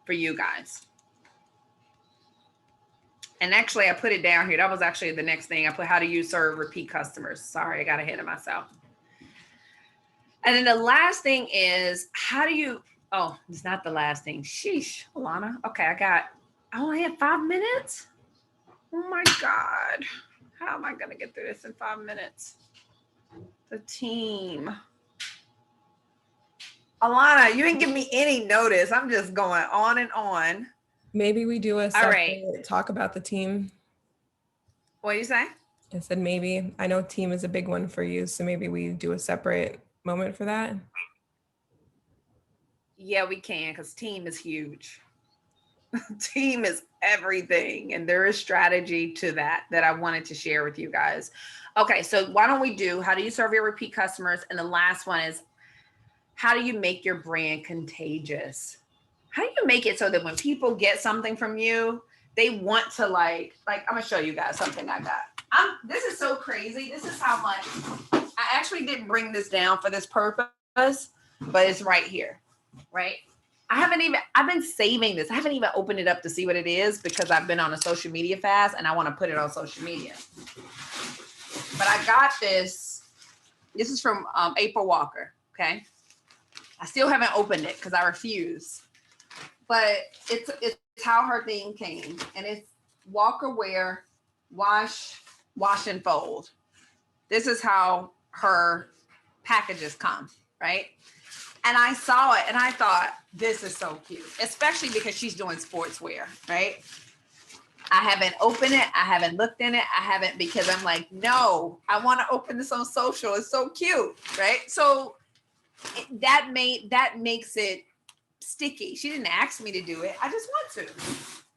for you guys? And actually I put it down here. That was actually the next thing I put. How do you serve repeat customers? Sorry, I got ahead of myself. And then the last thing is, it's not the last thing. Sheesh, Alana. Okay, I only have 5 minutes. Oh my God. How am I going to get through this in 5 minutes? The team. Alana, you didn't give me any notice. I'm just going on and on. Maybe we do a separate talk about the team. What do you say? I said maybe. I know team is a big one for you, so maybe we do a separate moment for that. Yeah, we can, because team is huge. Team is everything, and there is strategy to that I wanted to share with you guys. Okay, so why don't we do how do you serve your repeat customers, and the last one is how do you make your brand contagious? How do you make it so that when people get something from you, they want to I'm gonna show you guys something I got. This is so crazy. This is how much I actually didn't bring this down for this purpose, but it's right here, right? I've been saving this. I haven't even opened it up to see what it is because I've been on a social media fast and I want to put it on social media. But I got this. This is from April Walker. Okay. I still haven't opened it because I refuse. But it's how her thing came. And it's Walker Wear Wash and Fold. This is how her packages come, right? And I saw it and I thought, this is so cute, especially because she's doing sportswear, right? I haven't opened it. I haven't looked in it. I haven't, because I'm like, no, I want to open this on social. It's so cute, right? So that makes it sticky. She didn't ask me to do it. I just want to,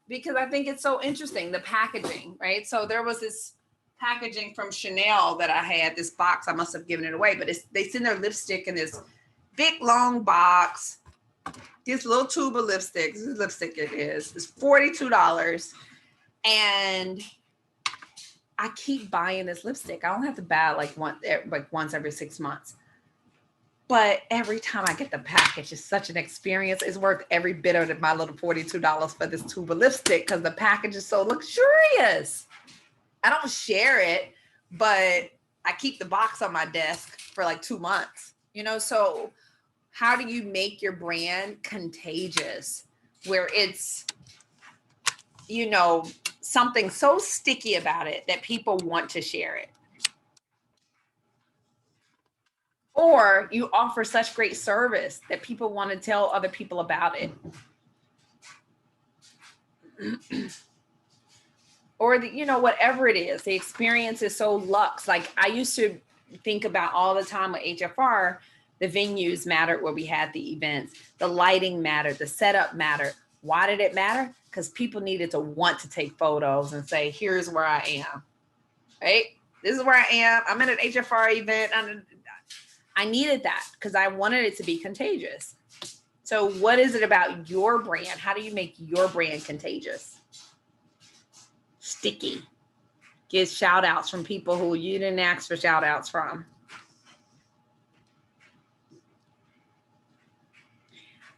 because I think it's so interesting, the packaging, right? So there was this packaging from Chanel that I had, this box. I must have given it away, but they send their lipstick in this big long box, this little tube of lipstick. This is lipstick it is. It's $42. And I keep buying this lipstick. I don't have to buy once every 6 months. But every time I get the package, it's such an experience. It's worth every bit of my little $42 for this tube of lipstick because the package is so luxurious. I don't share it, but I keep the box on my desk for 2 months. So how do you make your brand contagious where it's, you know, something so sticky about it that people want to share it? Or you offer such great service that people want to tell other people about it. Or the, you know, whatever it is, the experience is so luxe. Like I used to think about all the time with HFR, the venues mattered where we had the events, the lighting mattered, the setup mattered. Why did it matter? Because people needed to want to take photos and say, here's where I am, right? This is where I am. I'm at an HFR event. I needed that because I wanted it to be contagious. So what is it about your brand? How do you make your brand contagious? Sticky. Get shout outs from people who you didn't ask for shout outs from.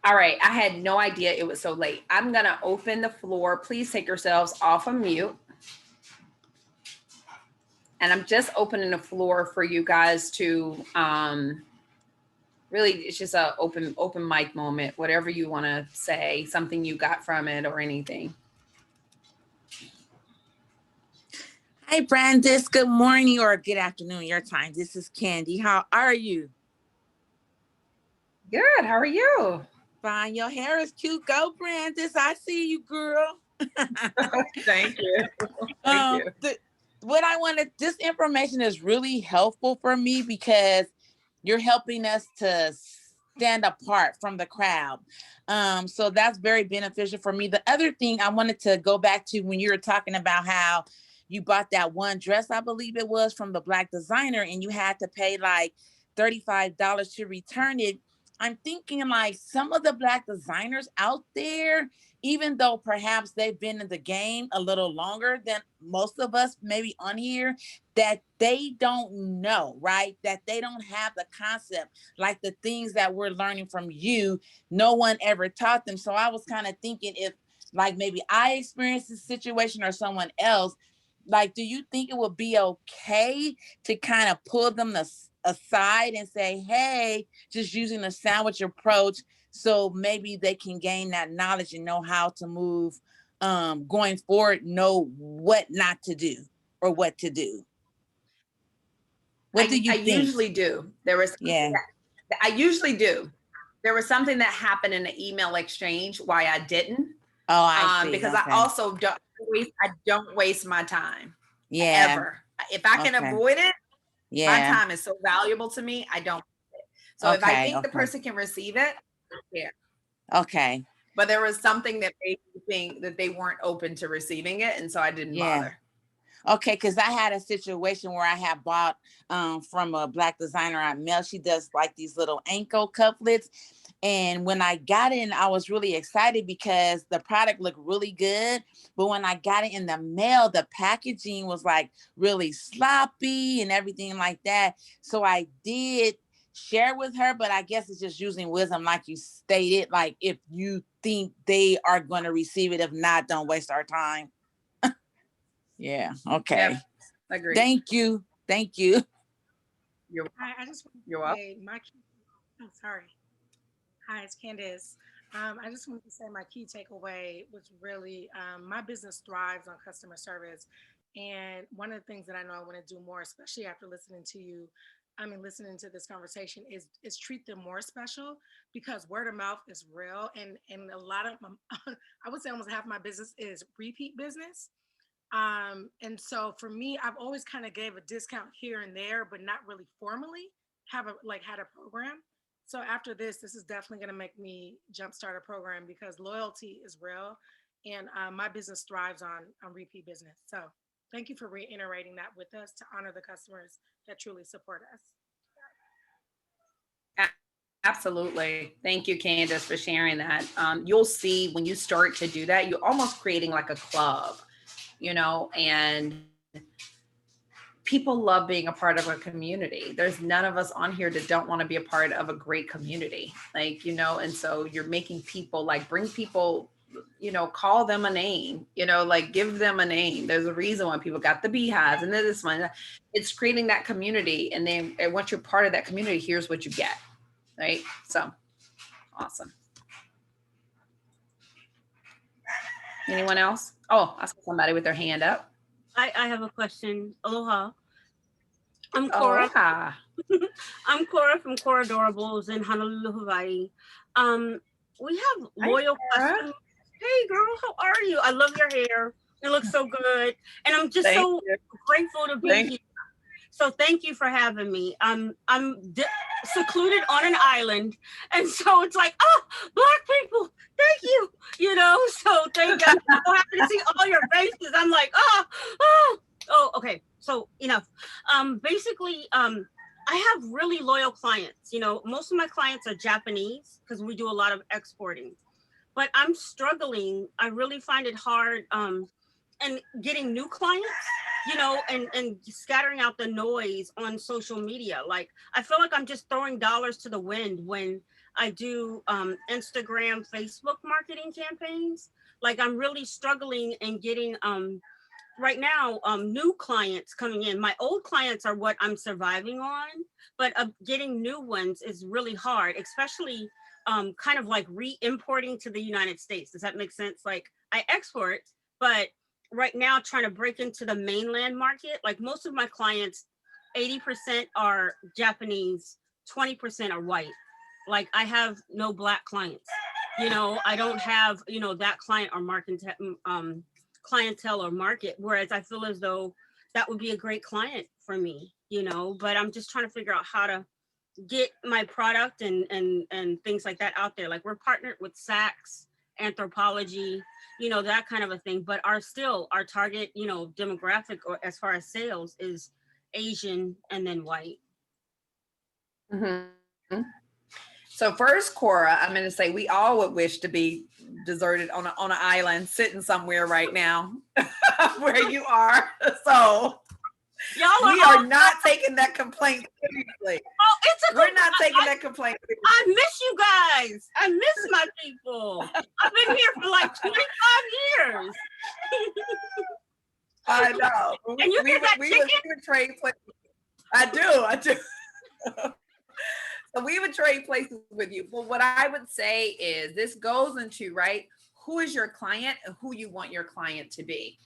All right, I had no idea it was so late. I'm gonna open the floor. Please take yourselves off of mute. And I'm just opening the floor for you guys to really, it's just a open mic moment, whatever you wanna say, something you got from it or anything. Hi, Brandis. Good morning or good afternoon, your time. This is Candy. How are you? Good. How are you? Fine. Your hair is cute. Go, Brandis. I see you, girl. Thank you. Thank you. What I wanted, this information is really helpful for me because you're helping us to stand apart from the crowd. So that's very beneficial for me. The other thing I wanted to go back to when you were talking about how you bought that one dress, I believe it was, from the Black designer, and you had to pay like $35 to return it. I'm thinking like some of the Black designers out there, even though perhaps they've been in the game a little longer than most of us maybe on here, that they don't know, right? That they don't have the concept, like the things that we're learning from you, no one ever taught them. So I was kind of thinking if like maybe I experienced this situation or someone else, like, do you think it would be okay to kind of pull them aside and say, hey, just using the sandwich approach so maybe they can gain that knowledge and know how to move going forward, know what not to do or what to do? What do you think? I usually do. There was I usually do. There was something that happened in the email exchange why I didn't. Oh, I see. Because okay. I also don't waste my time. Yeah. Ever. If I can avoid it, my time is so valuable to me. I don't. So if I think the person can receive it, yeah. Okay. But there was something that made me think that they weren't open to receiving it, and so I didn't bother. Okay, because I had a situation where I had bought from a Black designer I met. She does like these little ankle cufflets. And when I got it, I was really excited because the product looked really good. But when I got it in the mail, the packaging was like really sloppy and everything like that. So I did share with her, but I guess it's just using wisdom, like you stated, like if you think they are going to receive it, if not, don't waste our time. Yeah. Okay. Yep. Agreed. Thank you. Thank you. I just want You're to welcome. say I'm sorry. Hi, it's Candice. I just wanted to say my key takeaway was really my business thrives on customer service. And one of the things that I know I want to do more, especially after listening to you, listening to this conversation, is treat them more special, because word of mouth is real. And a lot of I would say almost half my business is repeat business. And so for me, I've always kind of gave a discount here and there, but not really formally had a program. So after this is definitely going to make me jumpstart a program, because loyalty is real, and my business thrives on repeat business. So thank you for reiterating that with us, to honor the customers that truly support us. Absolutely. Thank you, Candace, for sharing that. You'll see when you start to do that, you're almost creating like a club, and people love being a part of a community. There's none of us on here that don't want to be a part of a great community, and so you're making people bring people, call them a name, give them a name. There's a reason why people got the beehives and this one. It's creating that community. And then once you're part of that community, here's what you get. Right. So Awesome. Anyone else? Oh, I saw somebody with their hand up. I have a question. Aloha. I'm Cora. Aloha. I'm Cora from Cora Adorables in Honolulu, Hawaii. We have loyal customers. Hey girl, how are you? I love your hair. It looks so good. And I'm just so grateful to be here. So thank you for having me. I'm secluded on an island. And so it's like, oh, Black people, thank you. You know, so thank God. I'm so happy to see all your faces. I'm like, oh, okay. So enough. Basically, I have really loyal clients. You know, most of my clients are Japanese because we do a lot of exporting. But I'm struggling. I really find it hard and getting new clients, you know, and scattering out the noise on social media. Like, I feel like I'm just throwing dollars to the wind when I do Instagram, Facebook marketing campaigns. Like, I'm really struggling and getting, right now, new clients coming in. My old clients are what I'm surviving on, but getting new ones is really hard, especially kind of like re-importing to the United States. Does that make sense? Like, I export, but right now trying to break into the mainland market. Like, most of my clients, 80% are Japanese, 20% are white. Like, I have no Black clients. You know, I don't have, you know, that client or market clientele or market, whereas I feel as though that would be a great client for me, you know, but I'm just trying to figure out how to get my product and things like that out there. Like, we're partnered with Saks, Anthropology, you know, that kind of a thing, but our target, you know, demographic or as far as sales is Asian and then white. Mm-hmm. So first, Cora, I'm going to say we all would wish to be deserted on an island, sitting somewhere right now where you are. So we are not taking that complaint seriously. Oh, we're not taking that complaint seriously. I miss you guys. I miss my people. I've been here for like 25 years. I know. And you get that chicken? We would trade places. I do. So we would trade places with you. But what I would say is this goes into, right, who is your client and who you want your client to be.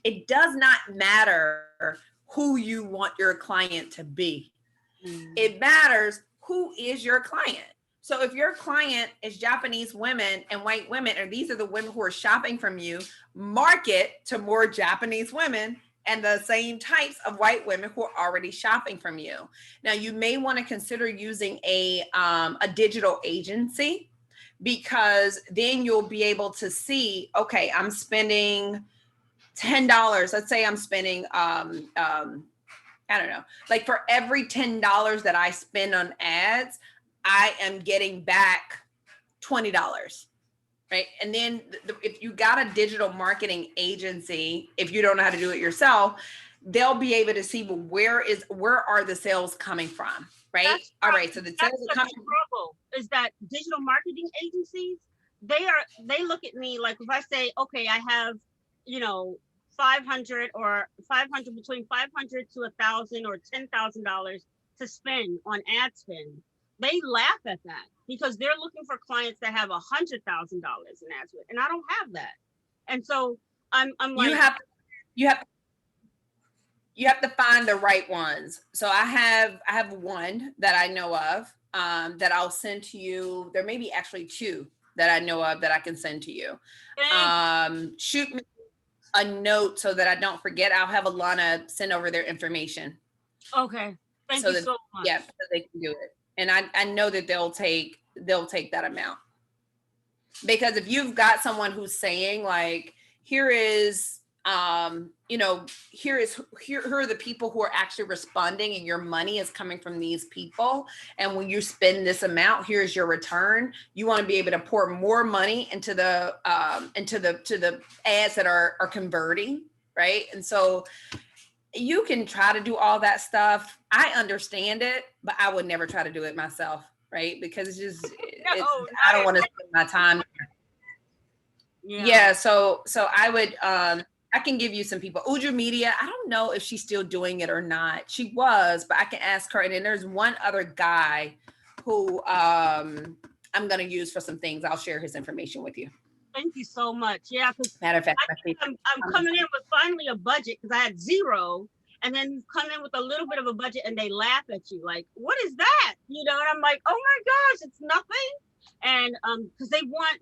It does not matter who you want your client to be. It matters who is your client. So if your client is Japanese women and white women, or these are the women who are shopping from you, market to more Japanese women and the same types of white women who are already shopping from you. Now, you may want to consider using a digital agency, because then you'll be able to see, okay, I'm spending $10. Let's say I'm spending, I don't know, like for every $10 that I spend on ads, I am getting back $20. Right. And then if you got a digital marketing agency, if you don't know how to do it yourself, they'll be able to see, well, where are the sales coming from? Right. All right. So the sales are coming from is that digital marketing agencies, they look at me like, if I say, okay, I have, you know, 500 between 500 to 1,000 or $10,000 to spend on ad spend. They laugh at that because they're looking for clients that have $100,000 in ad spend, and I don't have that. And so I'm like, you have to find the right ones. So I have one that I know of that I'll send to you. There may be actually two that I know of that I can send to you. Shoot me a note so that I don't forget. I'll have Alana send over their information. Okay. Thank you so much. Yeah, so they can do it. And I know that they'll take that amount. Because if you've got someone who's saying like, here are the people who are actually responding and your money is coming from these people. And when you spend this amount, here's your return. You want to be able to pour more money into the ads that are converting, right? And so you can try to do all that stuff. I understand it, but I would never try to do it myself, right? Because I don't want to spend my time. Yeah. So I would, I can give you some people. Uju Media, I don't know if she's still doing it or not. She was, but I can ask her. And then there's one other guy who I'm going to use for some things. I'll share his information with you. Thank you so much. Yeah, because Matter of fact, I'm coming in with finally a budget because I had zero. And then you come in with a little bit of a budget and they laugh at you like, what is that? You know, and I'm like, oh my gosh, it's nothing. And because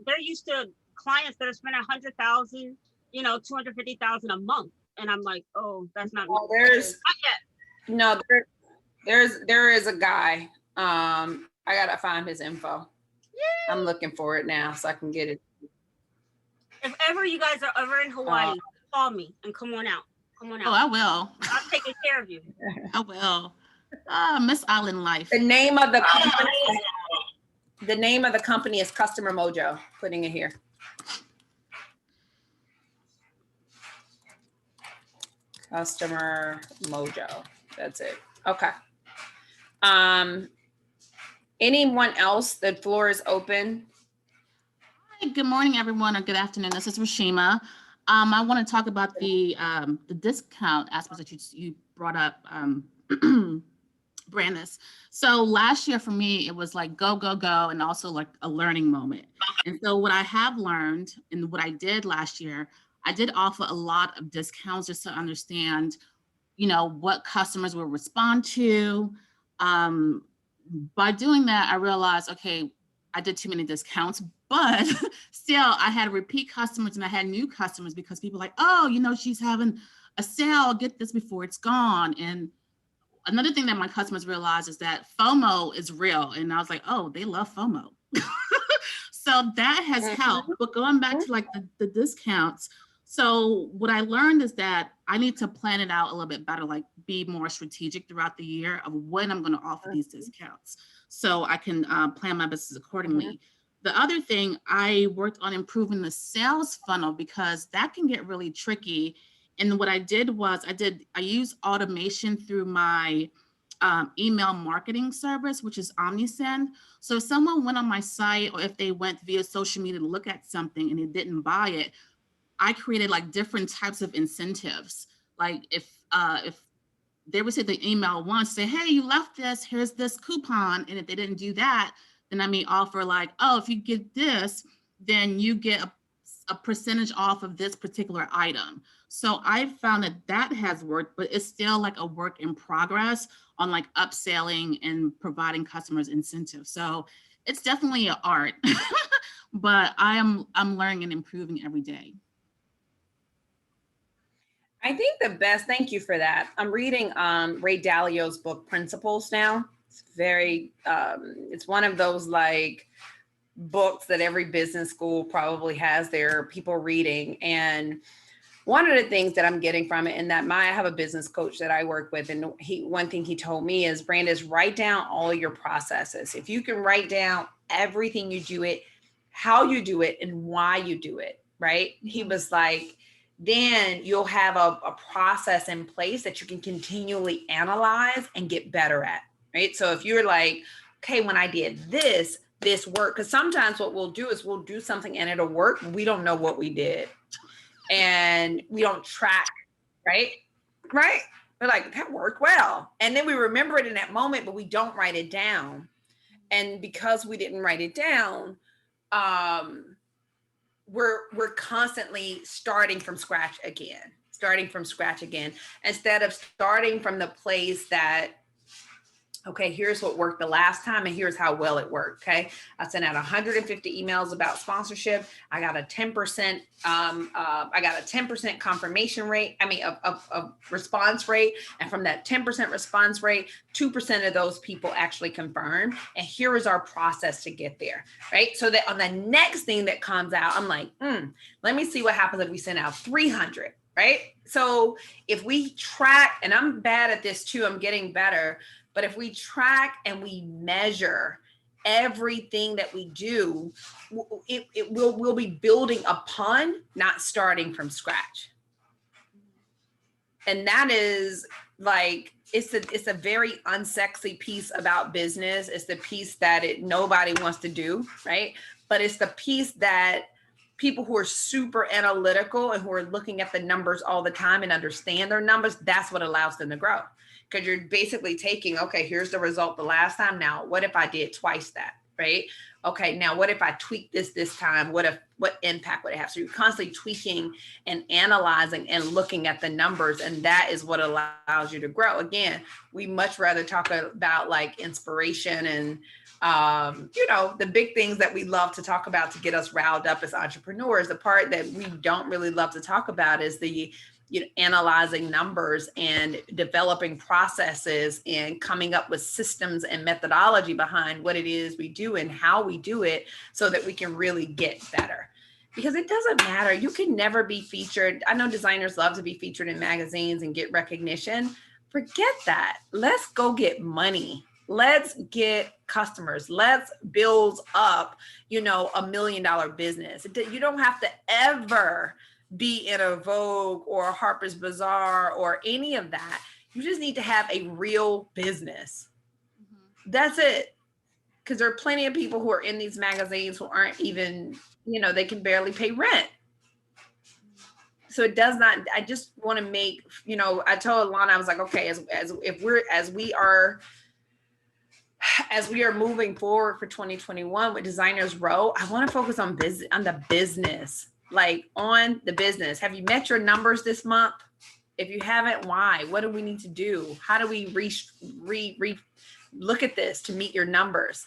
they're used to clients that are spending 100,000, you know, 250,000 a month. And I'm like, oh, that's not me. Not yet. There is a guy. I gotta find his info. Yeah. I'm looking for it now so I can get it. If ever you guys are ever in Hawaii, call me and come on out. Come on out. Oh, I will. I'll take care of you. I will. Miss Island Life. The name of the company is Customer Mojo. Putting it here. Customer Mojo. That's it. Okay. Anyone else? The floor is open. Hi, good morning, everyone, or good afternoon. This is Rashima. I want to talk about the discount aspect that you brought up, Brandis. So last year for me, it was like go, go, go, and also like a learning moment. And so what I have learned and what I did last year, I did offer a lot of discounts just to understand, you know, what customers will respond to. By doing that, I realized, okay, I did too many discounts, but still I had repeat customers and I had new customers because people were like, oh, you know, she's having a sale, get this before it's gone. And another thing that my customers realized is that FOMO is real. And I was like, oh, they love FOMO. So that has helped. But going back to like the discounts, so what I learned is that I need to plan it out a little bit better, like be more strategic throughout the year of when I'm going to offer these discounts so I can plan my business accordingly. The other thing, I worked on improving the sales funnel because that can get really tricky. And what I did was I used automation through my email marketing service, which is OmniSend. So if someone went on my site or if they went via social media to look at something and they didn't buy it, I created like different types of incentives. Like if they received the email once, say, hey, you left this, here's this coupon. And if they didn't do that, then I may offer like, oh, if you get this, then you get a percentage off of this particular item. So I found that has worked, but it's still like a work in progress on like upselling and providing customers incentives. So it's definitely an art, but I'm learning and improving every day. I think thank you for that. I'm reading Ray Dalio's book, Principles now. It's very, it's one of those like books that every business school probably has their people reading. And one of the things that I'm getting from it, and that I have a business coach that I work with, and one thing he told me is, Brandis, write down all your processes. If you can write down everything you do it, how you do it, and why you do it, right? He was like, then you'll have a process in place that you can continually analyze and get better at, right? So if you're like, okay, when I did this worked, because sometimes what we'll do is we'll do something and it'll work. We don't know what we did. And we don't track, right? Right? We're like, that worked well. And then we remember it in that moment, but we don't write it down. And because we didn't write it down, we're constantly starting from scratch again, instead of starting from the place that, okay, here's what worked the last time and here's how well it worked. Okay. I sent out 150 emails about sponsorship. I got a 10%, confirmation rate. A response rate. And from that 10% response rate, 2% of those people actually confirmed. And here is our process to get there. Right. So that on the next thing that comes out, I'm like, let me see what happens if we send out 300. Right. So if we track, and I'm bad at this too, I'm getting better. But if we track and we measure everything that we do, we'll be building upon, not starting from scratch. And that is like, it's a very unsexy piece about business. It's the piece that nobody wants to do, right? But it's the piece that people who are super analytical and who are looking at the numbers all the time and understand their numbers, that's what allows them to grow. Because you're basically taking, okay, here's the result the last time. Now, what if I did twice that? right? Okay, now what if I tweak this time? What impact would it have? So you're constantly tweaking and analyzing and looking at the numbers, and that is what allows you to grow. Again, we much rather talk about like inspiration and the big things that we love to talk about to get us riled up as entrepreneurs. The part that we don't really love to talk about is the analyzing numbers and developing processes and coming up with systems and methodology behind what it is we do and how we do it so that we can really get better. Because it doesn't matter. You can never be featured. I know designers love to be featured in magazines and get recognition. Forget that. Let's go get money. Let's get customers. Let's build up, $1 million business. You don't have to ever be in a Vogue or a Harper's Bazaar or any of that. You just need to have a real business. That's it. Because there are plenty of people who are in these magazines who aren't even, they can barely pay rent. So it does not, I just want to make, I told Lana, I was like, okay, as we are moving forward for 2021 with Designers Row, I want to focus on the business. Like on the business. Have you met your numbers this month? If you haven't, why? What do we need to do? How do we look at this to meet your numbers?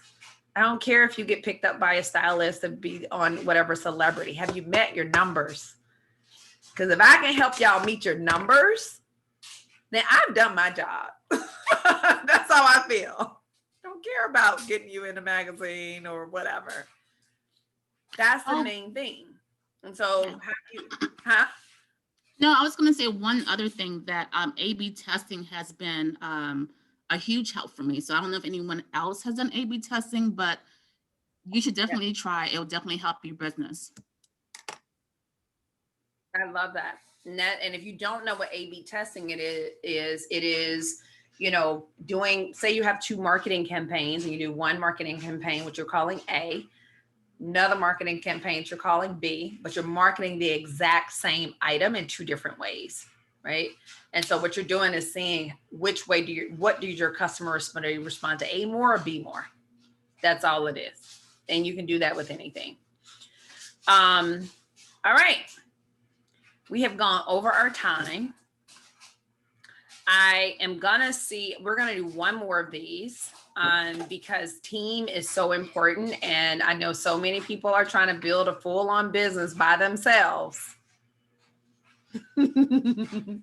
I don't care if you get picked up by a stylist to be on whatever celebrity. Have you met your numbers? Because if I can help y'all meet your numbers, then I've done my job. That's how I feel. Don't care about getting you in a magazine or whatever. That's the main thing. And so, No, I was going to say one other thing that A/B testing has been a huge help for me. So I don't know if anyone else has done A/B testing, but you should definitely try. It will definitely help your business. I love that. And if you don't know what A/B testing it is, doing, say you have 2 marketing campaigns and you do one marketing campaign, which you're calling A, another marketing campaign you're calling B, but you're marketing the exact same item in 2 different ways, right? And so what you're doing is seeing which way what do your customer respond? Do you respond to A more or B more? That's all it is. And you can do that with anything. All right. We have gone over our time. We're gonna do one more of these because team is so important. And I know so many people are trying to build a full-on business by themselves. It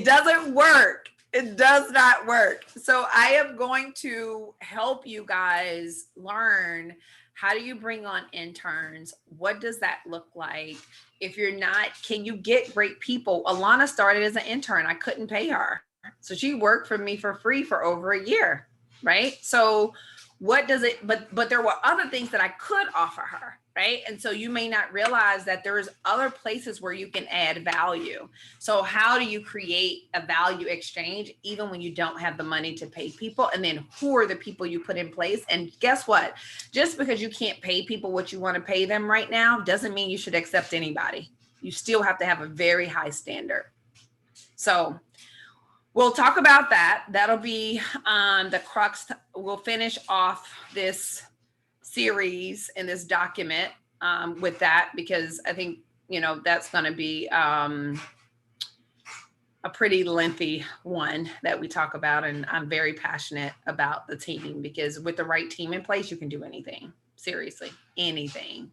doesn't work. It does not work. So I am going to help you guys learn, how do you bring on interns? What does that look like? If you're not, can you get great people? Alana started as an intern. I couldn't pay her. So she worked for me for free for over a year, right? So what does it, but there were other things that I could offer her, right? And so you may not realize that there's other places where you can add value. So how do you create a value exchange even when you don't have the money to pay people? And then who are the people you put in place? And guess what? Just because you can't pay people what you want to pay them right now doesn't mean you should accept anybody. You still have to have a very high standard. So we'll talk about that. That'll be the crux. We'll finish off this series in this document with that, because I think, that's going to be a pretty lengthy one that we talk about. And I'm very passionate about the team, because with the right team in place, you can do anything. Seriously, anything.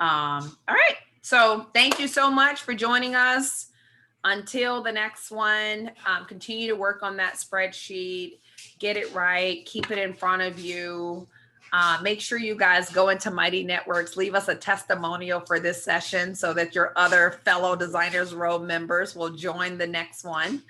All right. So thank you so much for joining us. Until the next one, continue to work on that spreadsheet, get it right, keep it in front of you. Make sure you guys go into Mighty Networks, leave us a testimonial for this session so that your other fellow Designers Row members will join the next one.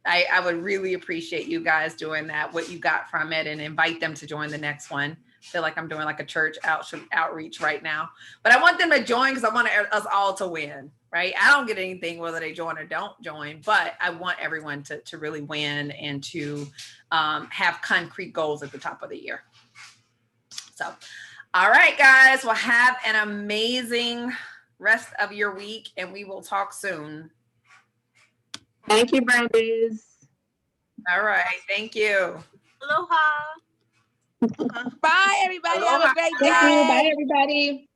I would really appreciate you guys doing that, what you got from it, and invite them to join the next one. I feel like I'm doing like a church outreach right now, but I want them to join because I want us all to win. Right? I don't get anything whether they join or don't join, but I want everyone to really win and to have concrete goals at the top of the year. So, all right, guys, well, have an amazing rest of your week, and we will talk soon. Thank you, Brandes. All right. Thank you. Aloha. Bye, everybody. Have a great day. Thank you. Bye, everybody.